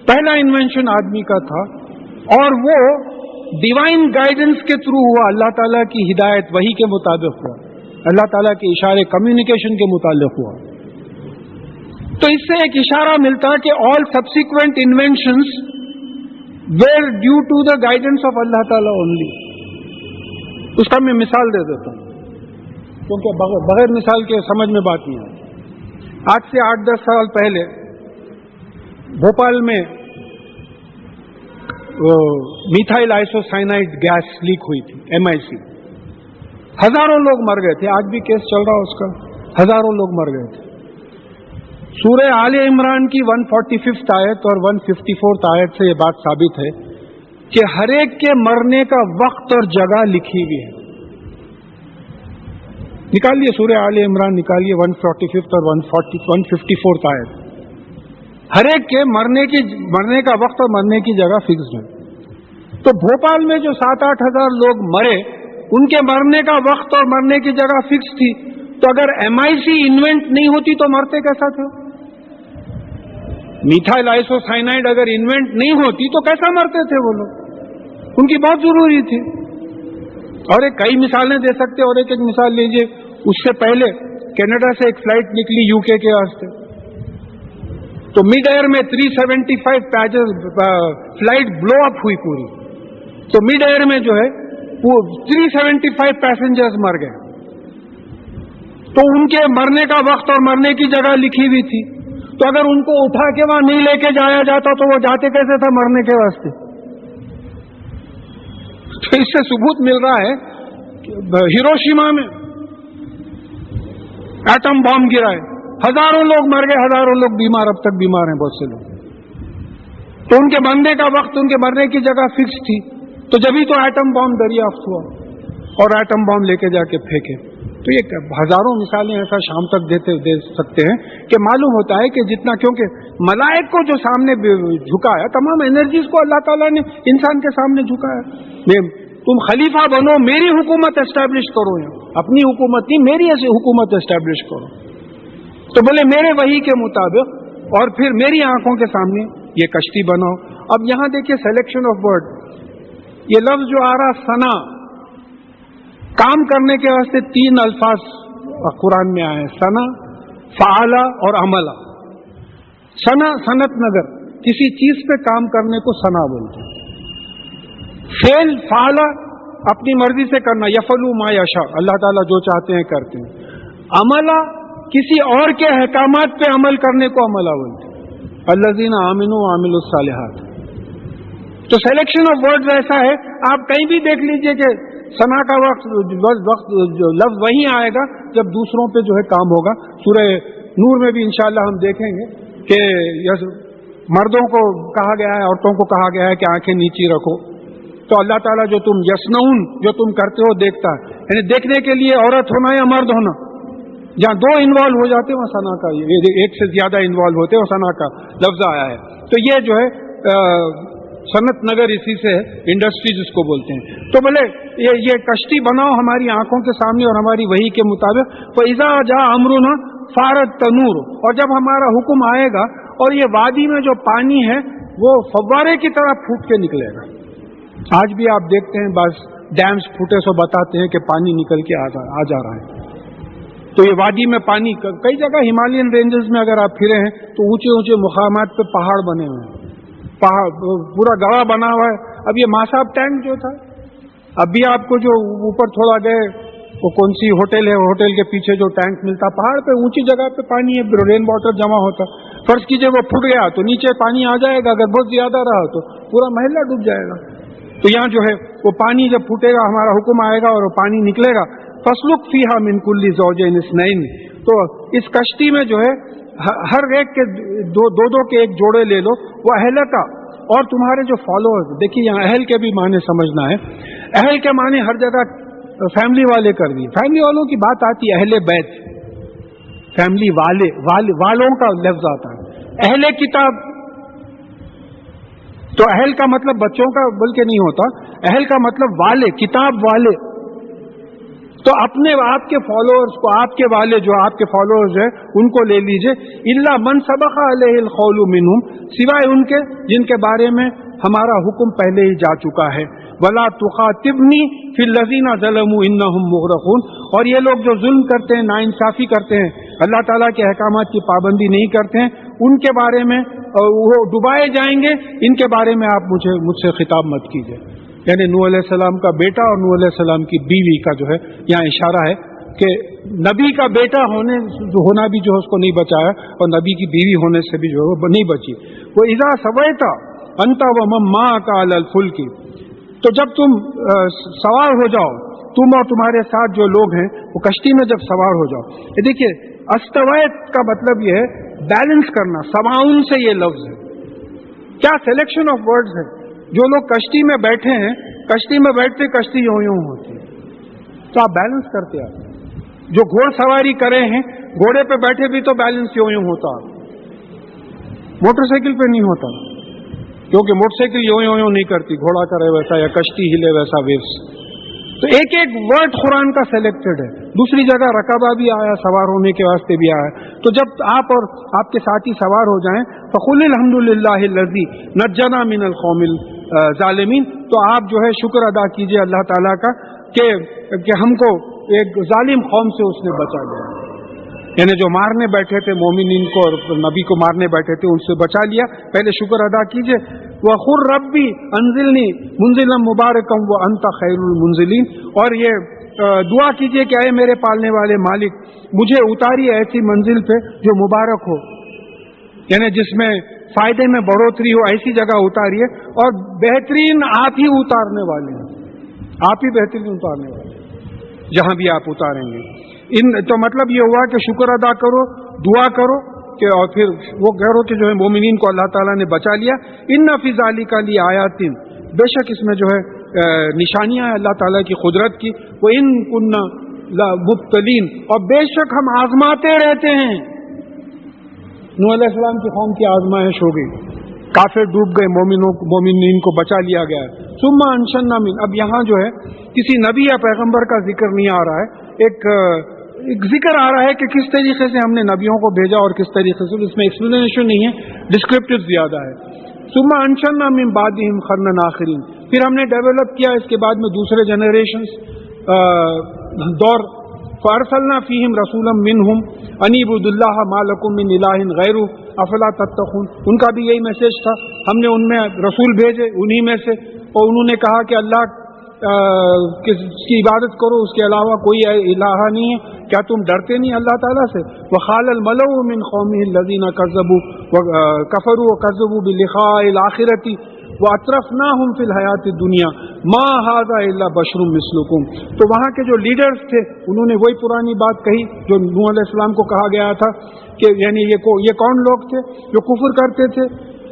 پہلا انوینشن آدمی کا تھا، اور وہ ڈیوائن گائیڈنس کے تھرو ہوا. اللہ تعالیٰ کی ہدایت وحی کے مطابق ہوا، اللہ تعالیٰ کے اشارے کمیونیکیشن کے متعلق ہوا. تو اس سے ایک اشارہ ملتا کہ all subsequent inventions were due to the guidance of Allah تعالیٰ اونلی. اس کا میں مثال دے دیتا ہوں کیونکہ بغیر مثال کے سمجھ میں بات نہیں آتی. آج سے 8-10 سال پہلے بھوپال میں میتھائل آئسوسائنائڈ گیس لیک ہوئی تھی، MIC. ہزاروں لوگ مر گئے تھے. آج بھی کیس چل رہا اس کا. ہزاروں لوگ مر گئے تھے. سورہ آل عمران کی 145 آیت اور 154 آیت سے یہ بات ثابت ہے کہ ہر ایک کے مرنے کا وقت اور جگہ لکھی ہوئی ہے. نکالیے سورہ آل عمران، نکالیے 145 اور 154 آیت. ہر ایک کے مرنے کا وقت اور مرنے کی جگہ فکس ہے. تو بھوپال میں جو 7-8 ہزار لوگ مرے، ان کے مرنے کا وقت اور مرنے کی جگہ فکس تھی. تو اگر MIC انوینٹ نہیں ہوتی تو مرتے کیسا تھے؟ میتھائل آئسوسائنائڈ اگر انوینٹ نہیں ہوتی تو کیسا مرتے تھے وہ لوگ؟ ان کی بہت ضروری تھی. اور ایک کئی مثالیں دے سکتے، اور ایک مثال لیجئے. اس سے پہلے کینیڈا سے ایک فلائٹ نکلی UK کے واسطے، تو مڈ ایئر میں 375 فلائٹ بلو اپ ہوئی پوری. تو مڈ ایئر میں جو ہے وہ 375 پیسنجرز مر گئے. تو ان کے مرنے کا وقت اور مرنے کی جگہ لکھی ہوئی تھی. تو اگر ان کو اٹھا کے وہاں نہیں لے کے جایا جاتا تو وہ جاتے کیسے تھا مرنے کے واسطے؟ تو اس سے ثبوت مل رہا ہے کہ ہیروشیما میں ایٹم بام گرائے، ہزاروں لوگ مر گئے، ہزاروں لوگ بیمار، اب تک بیمار ہیں بہت سے لوگ. تو ان کے مرنے کا وقت، ان کے مرنے کی جگہ فکس تھی. تو جبھی تو ایٹم بام دریافت ہوا اور ایٹم بام لے کے جا کے پھینکے. تو یہ ہزاروں مثالیں ایسا شام تک دے سکتے ہیں کہ معلوم ہوتا ہے کہ جتنا، کیونکہ ملائک کو جو سامنے جھکایا، تمام انرجیز کو اللہ تعالیٰ نے انسان کے سامنے جھکایا. تم خلیفہ بنو، میری حکومت اسٹیبلش کرو، اپنی حکومت نہیں، میری ایسی حکومت اسٹیبلش کرو. تو بولے میرے وحی کے مطابق، اور پھر میری آنکھوں کے سامنے یہ کشتی بناؤ. اب یہاں دیکھیے سلیکشن آف ورڈ، یہ لفظ جو آ رہا سنا، کام کرنے کے واسطے 3 الفاظ قرآن میں آئے ہیں، سنا، فعلا اور عملا. سنا صنعت نگر، کسی چیز پہ کام کرنے کو سنا بولتے ہیں. فعل فعلا اپنی مرضی سے کرنا، یفعلوا ما یشاء، اللہ تعالیٰ جو چاہتے ہیں کرتے ہیں. عملا کسی اور کے احکامات پہ عمل کرنے کو عملا بولتے ہیں. الذین آمنوا وعملوا الصالحات. تو سلیکشن آف ورڈز ایسا ہے، آپ کہیں بھی دیکھ لیجئے کہ سنا کا وقت لفظ وہی آئے گا جب دوسروں پہ جو ہے کام ہوگا. سورہ نور میں بھی انشاءاللہ ہم دیکھیں گے کہ مردوں کو کہا گیا ہے، عورتوں کو کہا گیا ہے کہ آنکھیں نیچی رکھو. تو اللہ تعالیٰ جو تم یسنون، جو تم کرتے ہو دیکھتا ہے. یعنی دیکھنے کے لیے عورت ہونا یا مرد ہونا، جہاں 2 انوالو ہو جاتے ہیں وہاں سنا کا، ایک سے زیادہ انوالو ہوتے ہیں وہ سنا کا لفظ آیا ہے. تو یہ جو ہے صنعت نگر اسی سے انڈسٹری جس کو بولتے ہیں. تو بولے یہ کشتی بناؤ ہماری آنکھوں کے سامنے اور ہماری وحی کے مطابق. فَإِذَا جَاءَ أَمْرُنَا فَارَتْ تَنُورُ. اور جب ہمارا حکم آئے گا اور یہ وادی میں جو پانی ہے وہ فوارے کی طرح پھوٹ کے نکلے گا. آج بھی آپ دیکھتے ہیں بعض ڈیمز پھوٹے سو بتاتے ہیں کہ پانی نکل کے آ جا رہا ہے. تو یہ وادی میں پانی، کئی جگہ ہمالین رینجز میں اگر آپ پھرے ہیں تو اونچے اونچے مقامات پہ پہاڑ بنے ہوئے ہیں، پورا گڑھا بنا ہوا ہے. اب یہ ماساب ٹینک جو تھا، اب بھی آپ کو جو اوپر تھوڑا گئے وہ کون سی ہوٹل ہے، ہوٹل کے پیچھے جو ٹینک ملتا، پہاڑ پہ اونچی جگہ پہ پانی ہے، رین واٹر جمع ہوتا. فرض کیجئے وہ پھٹ گیا تو نیچے پانی آ جائے گا، اگر بہت زیادہ رہا تو پورا محلہ ڈوب جائے گا. تو یہاں جو ہے وہ پانی جب پھوٹے گا، ہمارا حکم آئے گا اور وہ پانی نکلے گا. فَاسْلُكْ فِيهَا مِنْ كُلِّ زَوْجَيْنِ اثْنَيْنِ. تو اس کشتی میں جو ہے ہر ایک کے دو کے ایک جوڑے لے لو. وہ اہل کا اور تمہارے جو فالوورز، دیکھیے یہاں اہل کے بھی معنی سمجھنا ہے. اہل کے معنی ہر جگہ فیملی والے کر دی. فیملی والوں کی بات آتی ہے اہل بیت، فیملی والوں کا لفظ آتا ہے. اہل کتاب، تو اہل کا مطلب بچوں کا بلکہ نہیں ہوتا، اہل کا مطلب والے، کتاب والے. تو اپنے آپ کے فالوورز کو، آپ کے والے جو آپ کے فالوورز ہیں ان کو لے لیجئے. الا من سبق علیہ القول منہم، سوائے ان کے جن کے بارے میں ہمارا حکم پہلے ہی جا چکا ہے. ولا تخاطبنی فی الذین ظلموا انہم مغرقون. اور یہ لوگ جو ظلم کرتے ہیں، ناانصافی کرتے ہیں، اللہ تعالیٰ کے احکامات کی پابندی نہیں کرتے ہیں، ان کے بارے میں وہ ڈبائے جائیں گے. ان کے بارے میں آپ مجھ سے خطاب مت کیجیے. یعنی نوح علیہ السلام کا بیٹا اور نوح علیہ السلام کی بیوی کا جو ہے یہاں اشارہ ہے کہ نبی کا بیٹا ہونا بھی جو ہے اس کو نہیں بچایا، اور نبی کی بیوی ہونے سے بھی جو ہے وہ نہیں بچی. وہ اذا سویتا انت ومن معک علی الفلک. تو جب تم سوار ہو جاؤ، تم اور تمہارے ساتھ جو لوگ ہیں وہ کشتی میں جب سوار ہو جاؤ. یہ دیکھیے استویت کا مطلب یہ ہے بیلنس کرنا. سواؤن سے یہ لفظ ہے. کیا سلیکشن آف ورڈز ہے. جو لوگ کشتی میں بیٹھے ہیں، کشتی میں بیٹھتے کشتی یوں یوں ہوتی ہے، تو آپ بیلنس کرتے آپ. جو گھوڑ سواری کرے ہیں، گھوڑے پہ بیٹھے بھی تو بیلنس یوں یوں ہوتا، موٹر سائیکل پہ نہیں ہوتا، کیونکہ موٹر سائیکل یوں یوں یوں نہیں کرتی، گھوڑا کرے ویسا یا کشتی ہلے ویسا ویوز. تو ایک ایک ورڈ قرآن کا سلیکٹڈ ہے. دوسری جگہ رکابہ بھی آیا، سوار ہونے کے واسطے بھی آیا. تو جب آپ اور آپ کے ساتھی سوار ہو جائیں، فقل الحمدللہ الذی نجنا من القوم الظالمین. تو آپ جو ہے شکر ادا کیجئے اللہ تعالیٰ کا کہ ہم کو ایک ظالم قوم سے اس نے بچا لیا. یعنی جو مارنے بیٹھے تھے مومنین کو اور نبی کو مارنے بیٹھے تھے، ان سے بچا لیا. پہلے شکر ادا کیجئے. وَقُلْ رَبِّ أَنزِلْنِي مُنزِلًا مُبَارَكًا وَأَنْتَ خَيْرُ الْمُنزِلِينَ. اور یہ دعا کیجئے کہ اے میرے پالنے والے مالک، مجھے اتاری ایسی منزل پہ جو مبارک ہو، یعنی جس میں فائدے میں بڑھوتری ہو، ایسی جگہ اتاریے. اور بہترین آپ ہی اتارنے والے ہیں، آپ ہی بہترین اتارنے والے ہیں جہاں بھی آپ اتاریں گے. تو مطلب یہ ہوا کہ شکر ادا کرو، دعا کرو کہ، اور پھر وہ کہو کہ جو ہے مومنین کو اللہ تعالیٰ نے بچا لیا. ان فی ذالک لآیات، بے شک اس میں جو ہے نشانیاں ہیں اللہ تعالیٰ کی قدرت کی. وَإِن كُنَّا مبتلین، اور بے شک ہم آزماتے رہتے ہیں. نوح علیہ السلام کی قوم کی آزمائش ہو گئی، کافر ڈوب گئے، مومنین کو بچا لیا گیا. ثم انشأنا من، اب یہاں جو ہے کسی نبی یا پیغمبر کا ذکر نہیں آ رہا ہے، ایک ذکر آ رہا ہے کہ کس طریقے سے ہم نے نبیوں کو بھیجا اور کس طریقے سے. اس میں ایکسپلینیشن نہیں ہے، ڈسکرپٹیو زیادہ ہے. ثم انشأنا من بعدهم قرنا آخرین، پھر ہم نے ڈیولپ کیا اس کے بعد میں دوسرے جنریشنز دور. فارسلنا فیہم رسولا منہم ان اعبدوا اللہ ما لکم من الہ غیرہ افلا تتقون، ان کا بھی یہی میسج تھا. ہم نے ان میں رسول بھیجے انہی میں سے، اور انہوں نے کہا کہ اللہ کی عبادت کرو، اس کے علاوہ کوئی الہ نہیں ہے، کیا تم ڈرتے نہیں اللہ تعالیٰ سے؟ وقال الملأ من قومه الذين كفروا وكذبوا بلقاء الآخرة وَأَتْرَفْنَاهُمْ فِي الْحَيَاةِ الدُّنْيَا مَا هَذَا إِلَّا بَشَرٌ مِثْلُكُمْ. تو وہاں کے جو لیڈرز تھے انہوں نے وہی پرانی بات کہی جو نوح علیہ السلام کو کہا گیا تھا کہ یعنی یہ کون لوگ تھے جو کفر کرتے تھے،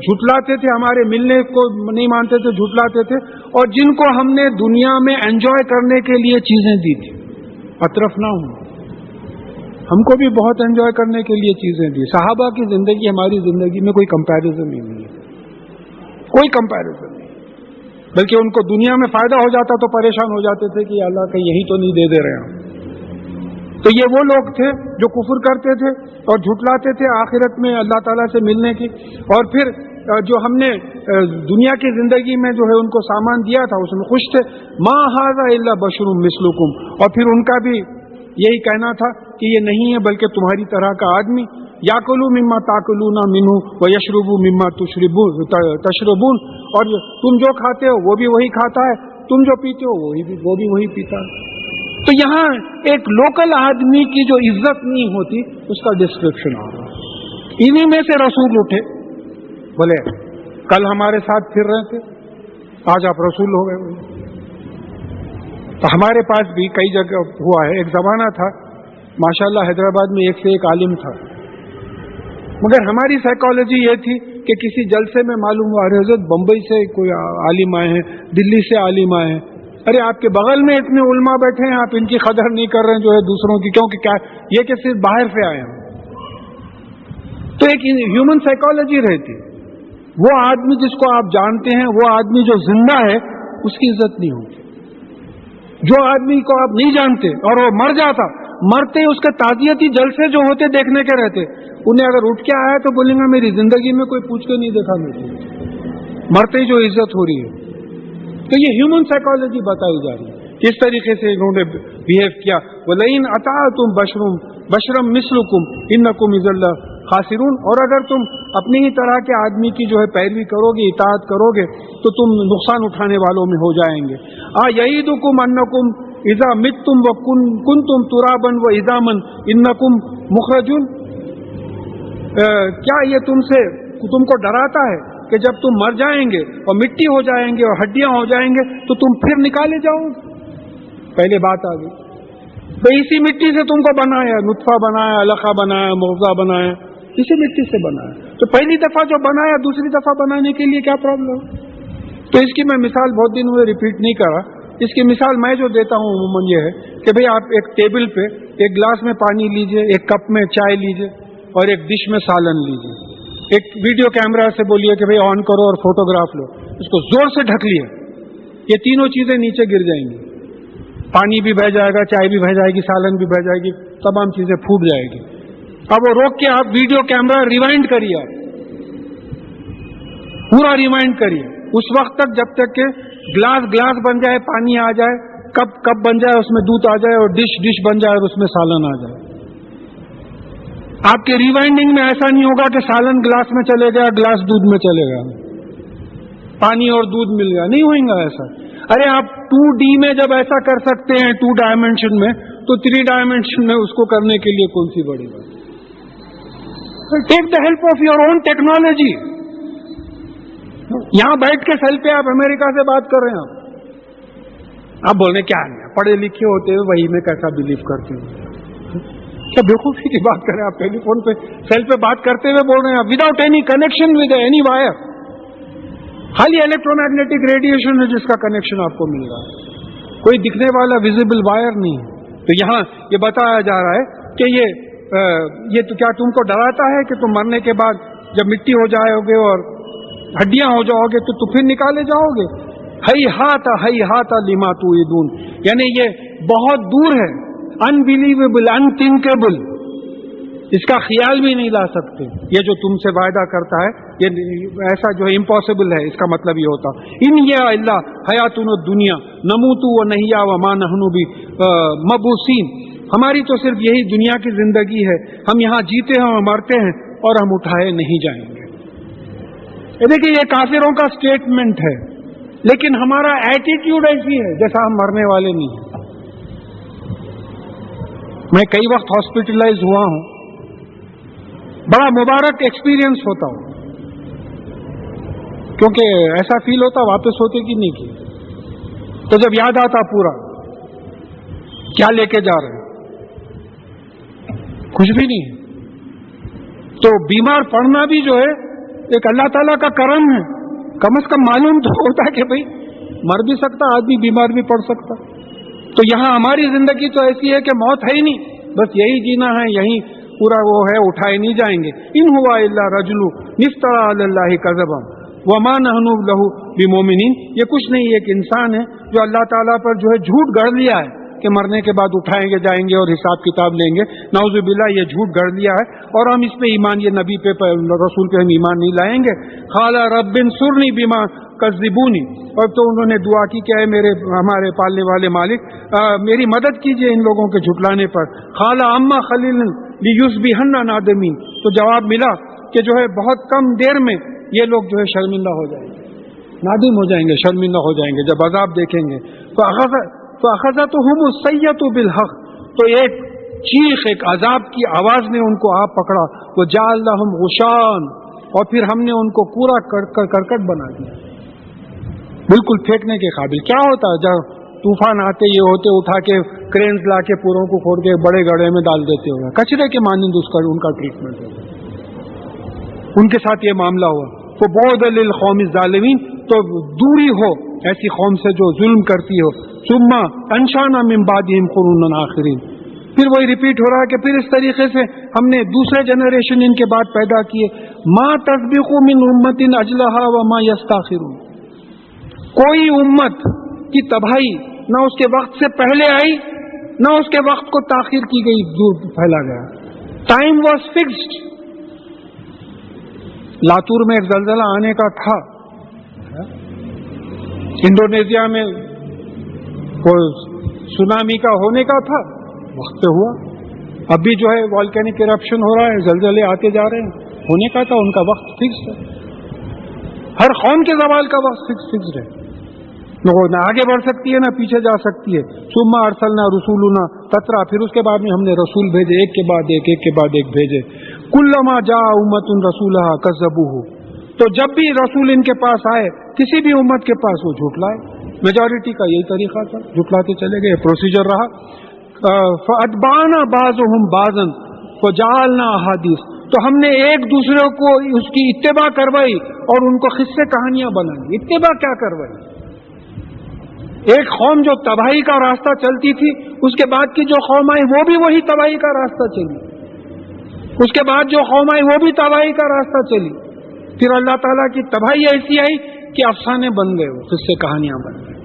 جھٹلاتے تھے، ہمارے ملنے کو نہیں مانتے تھے، جھٹلاتے تھے، اور جن کو ہم نے دنیا میں انجوائے کرنے کے لیے چیزیں دی تھی. اطرفناہم، ہم کو بھی بہت انجوائے کرنے کے لیے چیزیں دی. صحابہ کی زندگی ہماری زندگی میں کوئی کمپیریزن ہی نہیں ہے، کوئی کمپیریزن نہیں. بلکہ ان کو دنیا میں فائدہ ہو جاتا تو پریشان ہو جاتے تھے کہ اللہ کہیں یہی تو نہیں دے رہے ہیں. تو یہ وہ لوگ تھے جو کفر کرتے تھے اور جھٹلاتے تھے آخرت میں اللہ تعالیٰ سے ملنے کی. اور پھر جو ہم نے دنیا کی زندگی میں جو ہے ان کو سامان دیا تھا اس میں خوش تھے. ما ھذا الا بشر مثلکم، اور پھر ان کا بھی یہی کہنا تھا کہ یہ نہیں ہے بلکہ تمہاری طرح کا آدمی. یاکلوا مما تاکلون منہ ویشربوا مما تشربون، اور تم جو کھاتے ہو وہ بھی وہی کھاتا ہے، تم جو پیتے ہو وہ بھی وہی پیتا ہے. تو یہاں ایک لوکل آدمی کی جو عزت نہیں ہوتی اس کا ڈسکرپشن آ رہا ہے. انہی میں سے رسول اٹھے، بولے کل ہمارے ساتھ پھر رہے تھے، آج آپ رسول ہو گئے. تو ہمارے پاس بھی کئی جگہ ہوا ہے. ایک زمانہ تھا ماشاءاللہ حیدرآباد میں ایک سے ایک عالم تھا، مگر ہماری سائیکالوجی یہ تھی کہ کسی جلسے میں معلوم ہوا ارے حضرت بمبئی سے کوئی عالم آئے ہیں، دلی سے عالم آئے ہیں، ارے آپ کے بغل میں اتنے علماء بیٹھے ہیں، آپ ان کی قدر نہیں کر رہے ہیں جو ہے دوسروں کی، کیونکہ کیا یہ کہ صرف باہر سے آئے ہیں. تو ایک ہیومن سائیکالوجی رہتی. وہ آدمی جس کو آپ جانتے ہیں، وہ آدمی جو زندہ ہے اس کی عزت نہیں ہوتی. جو آدمی کو آپ نہیں جانتے اور وہ مر جاتا، مرتے اس کے تعزیتی جلسے جو ہوتے دیکھنے کے رہتے، انہیں اگر اٹھ کے آیا تو بولیں گے میری زندگی میں کوئی پوچھ کے نہیں دیکھا مجھے، مرتے ہی جو عزت ہو رہی ہے. تو یہ ہیومن سائیکالوجی بتائی جا رہی ہے کس طریقے سے انہوں نے بہیو کیا. وَلَئِنْ أَطَعْتُمْ بَشْرًا مِثْلُكُمْ إِنَّكُمْ إِذًا لَخَاسِرُونَ، اور اگر تم اپنی ہی طرح کے آدمی کی جو ہے پیروی کرو گے، اطاعت کرو گے، تو تم نقصان اٹھانے والوں میں ہو جائیں گے. يَعِدُكُمْ أَنَّكُمْ اذا متم وکنتم ترابا وعظاما انکم مخرجون، کیا یہ تم کو ڈراتا ہے کہ جب تم مر جائیں گے اور مٹی ہو جائیں گے اور ہڈیاں ہو جائیں گے تو تم پھر نکالے جاؤ گے؟ پہلے بات آ گئی. تو اسی مٹی سے تم کو بنایا، نطفہ بنایا، علقہ بنایا، مغزہ بنایا، اسی مٹی سے بنایا. تو پہلی دفعہ جو بنایا دوسری دفعہ بنانے کے لیے کیا پرابلم؟ تو اس کی میں مثال بہت دن ہوئے ریپیٹ نہیں کرا. اس کی مثال میں جو دیتا ہوں عموماً یہ ہے کہ بھئی آپ ایک ٹیبل پہ ایک گلاس میں پانی لیجئے، ایک کپ میں چائے لیجئے اور ایک ڈش میں سالن لیجئے. ایک ویڈیو کیمرہ سے بولیے کہ بھئی آن کرو اور فوٹوگراف لو، اس کو زور سے ڈھک لیا، یہ تینوں چیزیں نیچے گر جائیں گی. پانی بھی بہہ جائے گا، چائے بھی بہہ جائے گی، سالن بھی بہہ جائے گی، تمام چیزیں پھوٹ جائے گی. اب وہ روک کے آپ ویڈیو کیمرہ ریوائنڈ کریے، پورا ریوائنڈ کریے اس وقت تک جب تک کہ گلاس بن جائے، پانی آ جائے، کپ بن جائے، اس میں دودھ آ جائے، اور ڈش بن جائے اور اس میں سالن آ جائے. آپ کے ریوائنڈنگ میں ایسا نہیں ہوگا کہ سالن گلاس میں چلے گیا، گلاس دودھ میں چلے گیا، پانی اور دودھ مل گیا، نہیں ہوئے گا ایسا. ارے آپ 2D میں جب ایسا کر سکتے ہیں 2 ڈائمینشن میں، تو 3 ڈائمینشن میں اس کو کرنے کے لیے کون سی بڑی بات؟ Take the help of your own technology. یہاں بیٹھ کے سیل پہ آپ امریکہ سے بات کر رہے ہیں، آپ بول رہے کیا نہیں، پڑھے لکھے ہوتے ہوئے وہی میں کیسا بلیو کرتے ہیں؟ کیا بیوقوفی کی بات کریں آپ؟ ٹیلی فون پہ سیل پہ بات کرتے ہوئے بول رہے ہیں without any connection with any wire. خالی الیکٹرو میگنیٹک ریڈیشن ہے جس کا کنیکشن آپ کو مل رہا ہے، کوئی دکھنے والا ویزیبل وائر نہیں ہے. تو یہاں یہ بتایا جا رہا ہے کہ یہ تو کیا تم کو ڈراتا ہے کہ تم مرنے کے بعد جب مٹی ہو جاؤ گے اور ہڈیاں ہو جاؤ گے تو پھر نکالے جاؤ گے؟ ہی ہاتھ لما توعدون، یعنی یہ بہت دور ہے، انبلیویبل، انتھنکیبل، اس کا خیال بھی نہیں لا سکتے. یہ جو تم سے وعدہ کرتا ہے یہ ایسا جو ہے امپاسبل ہے، اس کا مطلب یہ ہوتا ان یہ اللہ حیاتن الدنیا نموت و نحیا وما نحن بمبعوثین، ہماری تو صرف یہی دنیا کی زندگی ہے، ہم یہاں جیتے ہیں اور مرتے ہیں اور ہم اٹھائے نہیں جائیں گے. دیکھیے یہ کافروں کا سٹیٹمنٹ ہے، لیکن ہمارا ایٹیٹیوڈ ایسی ہے جیسا ہم مرنے والے نہیں ہیں. میں کئی وقت ہاسپٹلائز ہوا ہوں، بڑا مبارک ایکسپیرینس ہوتا ہوں، کیونکہ ایسا فیل ہوتا واپس ہوتے کہ نہیں کی. تو جب یاد آتا پورا کیا لے کے جا رہے ہیں، کچھ بھی نہیں ہے. تو بیمار پڑنا بھی جو ہے ایک اللہ تعالیٰ کا کرم ہے، کم از کم معلوم تو ہوتا ہے کہ بھئی مر بھی سکتا آدمی، بیمار بھی پڑ سکتا. تو یہاں ہماری زندگی تو ایسی ہے کہ موت ہے ہی نہیں، بس یہی جینا ہے، یہی پورا وہ ہے، اٹھائے نہیں جائیں گے. ان ہوا الا رجل افترى علی اللہ کذبا وما نحن له بمؤمنین، یہ کچھ نہیں، ایک انسان ہے جو اللہ تعالیٰ پر جو ہے جھوٹ گڑھ لیا ہے کہ مرنے کے بعد اٹھائیں گے جائیں گے اور حساب کتاب لیں گے. نعوذ باللہ یہ جھوٹ گڑھ لیا ہے، اور ہم اس پہ ایمان، یہ نبی پہ رسول پہ ہم ایمان نہیں لائیں گے. قال رب انصرنی بما کذبونی، اور تو انہوں نے دعا کی کہ اے ہمارے پالنے والے مالک میری مدد کیجئے ان لوگوں کے جھٹلانے پر. قال اما خلیل لیصبحن نادمین، تو جواب ملا کہ جو ہے بہت کم دیر میں یہ لوگ جو ہے شرمندہ ہو جائیں گے، نادم ہو جائیں گے، شرمندہ ہو جائیں گے جب عذاب دیکھیں گے. تو اخذتهم السیئۃ بالحق، تو ایک چیخ، ایک عذاب کی آواز نے ان کو آپ پکڑا. وجعلناہم غشان، اور پھر ہم نے ان کو پورا کرکٹ بنا دیا، بالکل پھینکنے کے قابل. کیا ہوتا ہے جب طوفان آتے یہ ہوتے اٹھا کے کرینز لا کے پوروں کو کھود کے بڑے گڑھے میں ڈال دیتے ہوئے، کچرے کے مانند ان کا ٹریٹمنٹ ہو. ان کے ساتھ یہ معاملہ ہوا. فبعدا للقوم الظالمین، تو دوری ہو ایسی قوم سے جو ظلم کرتی ہو. ثم انشانا من بعدهم قرونا آخرین، پھر وہی ریپیٹ ہو رہا ہے کہ پھر اس طریقے سے ہم نے دوسرے جنریشن ان کے بعد پیدا کیے. ما تسبق من امت اجلها وما يستاخرون، کوئی امت کی تباہی نہ اس کے وقت سے پہلے آئی نہ اس کے وقت کو تاخیر کی گئی، دور پھیلا گیا. Time was fixed. لاتور میں ایک زلزلہ آنے کا تھا، انڈونیشیا میں سونامی کا ہونے کا تھا، وقت پہ ہوا. ابھی جو ہے والکینک ایرپشن ہو رہا ہے، زلزلے آتے جا رہے ہیں، ہونے کا تھا، ان کا وقت فکس ہے. ہر قوم کے زوال کا وقت فکس ہے، نہ آگے بڑھ سکتی ہے نہ پیچھے جا سکتی ہے. ثم ارسلنا رسولنا تترا، پھر اس کے بعد میں ہم نے رسول بھیجے ایک کے بعد ایک، ایک کے بعد ایک بھیجے. کلما جاء امت رسولها كذبوه، تو جب بھی رسول ان کے پاس آئے کسی بھی امت کے پاس وہ جھٹلائے. میجورٹی کا یہی طریقہ تھا، جھٹلاتے چلے گئے، پروسیجر رہا. فاتبعنا بعضهم بعضا فجعلنا احادیث، تو ہم نے ایک دوسرے کو اس کی اتباع کروائی اور ان کو قصے کہانیاں بنائی. اتباع کیا کروائی؟ ایک قوم جو تباہی کا راستہ چلتی تھی، اس کے بعد کی جو قوم آئی وہ بھی وہی تباہی کا راستہ چلی، اس کے بعد جو قوم آئی وہ بھی تباہی کا راستہ چلی. پھر اللہ تعالیٰ کی تباہی ایسی آئی کہ افسانے بن گئے، وہ قصے کہانیاں بن گئے.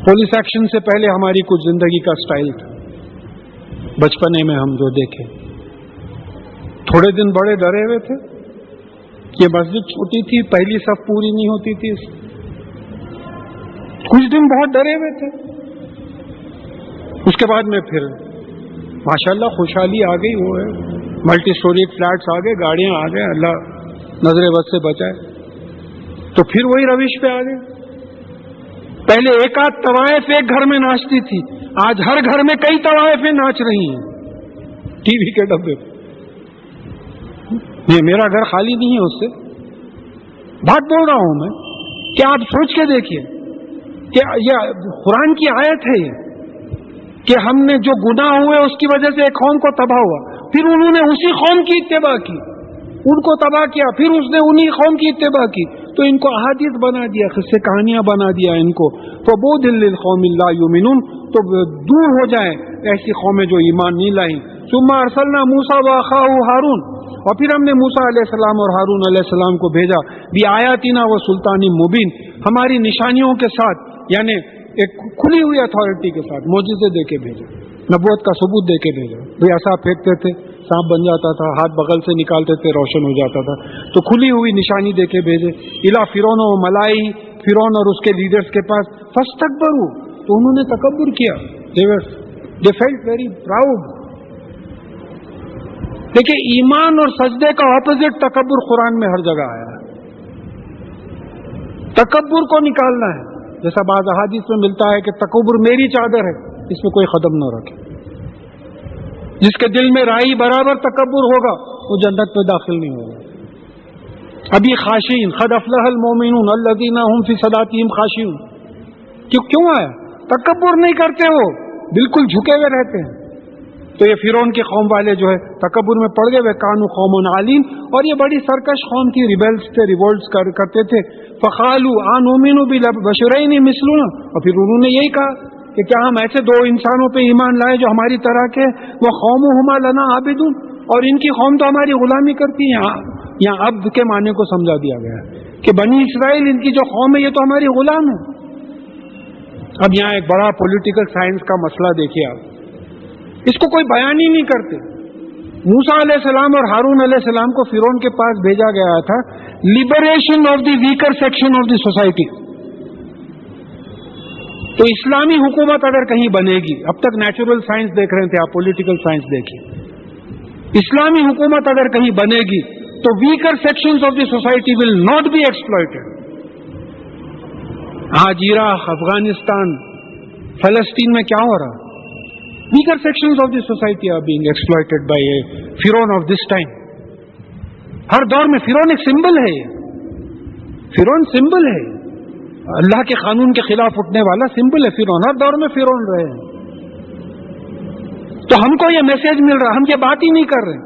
پولیس ایکشن سے پہلے ہماری کچھ زندگی کا سٹائل تھا، بچپنے میں ہم جو دیکھے. تھوڑے دن بڑے ڈرے ہوئے تھے، یہ مسجد چھوٹی تھی، پہلی صف پوری نہیں ہوتی تھی. کچھ دن بہت ڈرے ہوئے تھے، اس کے بعد میں پھر ماشاءاللہ خوشحالی آ گئی. وہ ہے ملٹی سٹوری فلیٹس آ گئے، گاڑیاں آ گئے، اللہ نظر بد سے بچائے. تو پھر وہی روش پہ آ گئے. پہلے ایک آدھ طوائف ایک گھر میں ناچتی تھی، آج ہر گھر میں کئی طوائفیں ناچ رہی ہیں ٹی وی کے ڈبے پہ. یہ میرا گھر خالی نہیں ہے اس سے بات بول رہا ہوں میں. کیا آپ سوچ کے دیکھیے کہ یہ قرآن کی آیت ہے یہ، کہ ہم نے جو گناہ ہوئے اس کی وجہ سے ایک قوم کو تباہ ہوا، پھر انہوں نے اسی قوم کی اتباع کی، ان کو تباہ کیا، پھر اس نے انہی قوم کی اتباع کی، تو ان کو احادیث بنا دیا، قصے کہانیاں بنا دیا ان کو. فبعدا للقوم لا یؤمنون، تو دور ہو جائیں ایسی قومیں جو ایمان نہیں لائیں. ثم ارسلنا موسیٰ واخاہ ہارون، اور پھر ہم نے موسیٰ علیہ السلام اور ہارون علیہ السلام کو بھیجا بآیاتنا و سلطان مبین، ہماری نشانیوں کے ساتھ، یعنی ایک کھلی ہوئی اتھارٹی کے ساتھ، معجزے دے کے بھیجا، نبوت کا ثبوت دے کے بھیجا. بھئی ایسا پھینکتے تھے سانپ بن جاتا تھا، ہاتھ بغل سے نکالتے تھے روشن ہو جاتا تھا، تو کھلی ہوئی نشانی دے کے بھیجے. الا فرعون و ملائی، فرعون اور اس کے لیڈرز کے پاس، فاستکبروا، تو انہوں نے تکبر کیا. they felt very proud. دیکھیں ایمان اور سجدے کا اپوزٹ تکبر قرآن میں ہر جگہ آیا ہے. تکبر کو نکالنا ہے، جیسا بعض احادیث میں ملتا ہے کہ تکبر میری چادر ہے، اس میں کوئی قدم نہ رکھے. جس کے دل میں رائی برابر تکبر ہوگا وہ جنت میں داخل نہیں ہوگا. ابھی خاشعین، قد افلح المؤمنون الذین هم فی صلاتهم خاشعون، کیوں آیا؟ تکبر نہیں کرتے، وہ بالکل جھکے ہوئے رہتے ہیں. تو یہ فرعون کی قوم والے جو ہے تکبر میں پڑ گئے، وہ کانوا قوم عالین، اور یہ بڑی سرکش قوم تھی، ریبلز تھے، ریولٹس کرتے تھے. فقالوا انؤمن ببشرین مثلنا، اور پھر انہوں نے یہی کہا کہ کیا ہم ایسے دو انسانوں پہ ایمان لائے جو ہماری طرح کے، وقومہما لنا عابدون، اور ان کی قوم تو ہماری غلامی کرتی ہے. یہاں عبد کے معنی کو سمجھا دیا گیا ہے کہ بنی اسرائیل، ان کی جو قوم ہے، یہ تو ہماری غلام ہے. اب یہاں ایک بڑا پولیٹیکل سائنس کا مسئلہ دیکھیے آپ، اس کو کوئی بیان ہی نہیں کرتے. موسیٰ علیہ السلام اور ہارون علیہ السلام کو فرعون کے پاس بھیجا گیا تھا liberation of the weaker section of the society. تو اسلامی حکومت اگر کہیں بنے گی، اب تک نیچرل سائنس دیکھ رہے تھے آپ، پولیٹیکل سائنس دیکھیے، اسلامی حکومت اگر کہیں بنے گی تو weaker sections of the society will not be exploited. آج عراق، افغانستان، فلسطین میں کیا ہو رہا؟ weaker sections of the society are being exploited by a Pharaoh of this time. ہر دور میں فرعون ایک سمبل ہے، فرعون سمبل ہے، اللہ کے قانون کے خلاف اٹھنے والا سمبل ہے فرعون، ہر دور میں فرعون رہے ہیں. تو ہم کو یہ میسج مل رہا، ہم یہ بات ہی نہیں کر رہے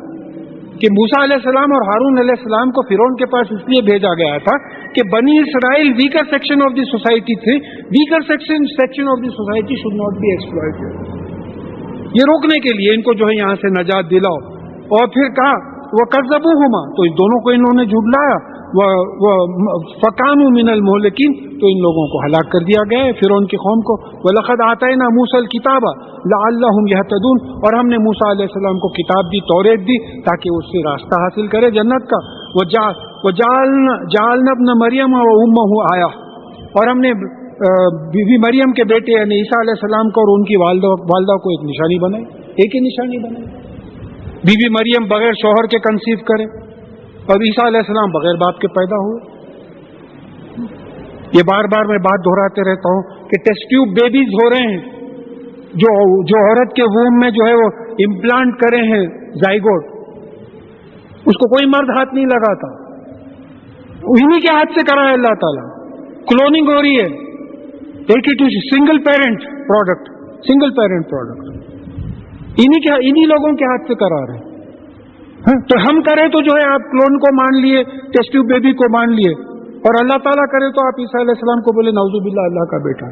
کہ موسیٰ علیہ السلام اور ہارون علیہ السلام کو فرعون کے پاس اس لیے بھیجا گیا تھا کہ بنی اسرائیل weaker section of the society تھے، weaker section of the society should not be exploited. یہ روکنے کے لیے ان کو جو ہے یہاں سے نجات دلاؤ. اور پھر کہا وَكَذَّبُوهُمَا، تو دونوں کو انہوں نے جھٹلایا. فَكَانُوا مِنَ الْمُهْلِكِينَ، تو ان لوگوں کو ہلاک کر دیا گیا ہے، فرعون کی قوم کو. وَلَقَدْ آتَيْنَا مُوسَى الْكِتَابَ لَعَلَّهُمْ يَهْتَدُونَ، اور ہم نے موسیٰ علیہ السلام کو کتاب دی، توریت دی، تاکہ اس سے راستہ حاصل کرے جنت کا. وَجَعَلْنَا ابْنَ مَرْيَمَ وَأُمَّهُ آیَةً، اور ہم نے بی بی مریم کے بیٹے یعنی عیسیٰ علیہ السلام کو اور ان کی والدہ کو ایک نشانی بنائی، ایک ہی نشانی بنائی. بی بی مریم بغیر شوہر کے کنسیو کرے، اور عیسیٰ علیہ السلام بغیر باپ کے پیدا ہوئے. یہ بار بار میں بات دہراتے رہتا ہوں کہ ٹیسٹ ٹیوب بیبیز ہو رہے ہیں، جو عورت کے ووم میں جو ہے وہ امپلانٹ کرے ہیں زائگوٹ، اس کو کوئی مرد ہاتھ نہیں لگاتا، انہی کے ہاتھ سے کرا ہے اللہ تعالیٰ. کلوننگ ہو رہی ہے، ایک ہی single parent product, single parent product انہی لوگوں کے ہاتھ سے کرا رہے ہیں. تو ہم کریں تو جو ہے آپ کلون کو مان لیے، ٹیسٹ ٹیوب بیبی کو مان لیے، اور اللہ تعالیٰ کرے تو آپ عیسیٰ علیہ السلام کو بولے نعوذ باللہ اللہ کا بیٹا.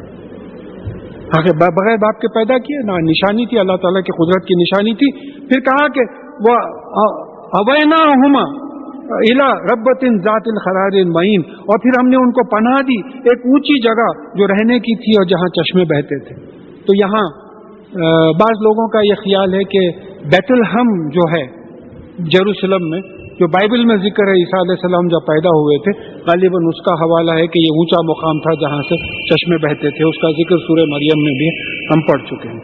بغیر باپ کے پیدا کیے، نہ نشانی تھی، اللہ تعالیٰ کی قدرت کی نشانی تھی. پھر کہا کہ وہ اویناہما الی ربۃ ذات القرار معین، اور پھر ہم نے ان کو پناہ دی ایک اونچی جگہ جو رہنے کی تھی اور جہاں چشمے بہتے تھے. تو یہاں بعض لوگوں کا یہ خیال ہے کہ بیت الحم جو ہے یروشلم میں، جو بائبل میں ذکر ہے عیسیٰ علیہ السلام جب پیدا ہوئے تھے، غالباً اس کا حوالہ ہے کہ یہ اونچا مقام تھا جہاں سے چشمے بہتے تھے. اس کا ذکر سورہ مریم میں بھی ہم پڑھ چکے ہیں.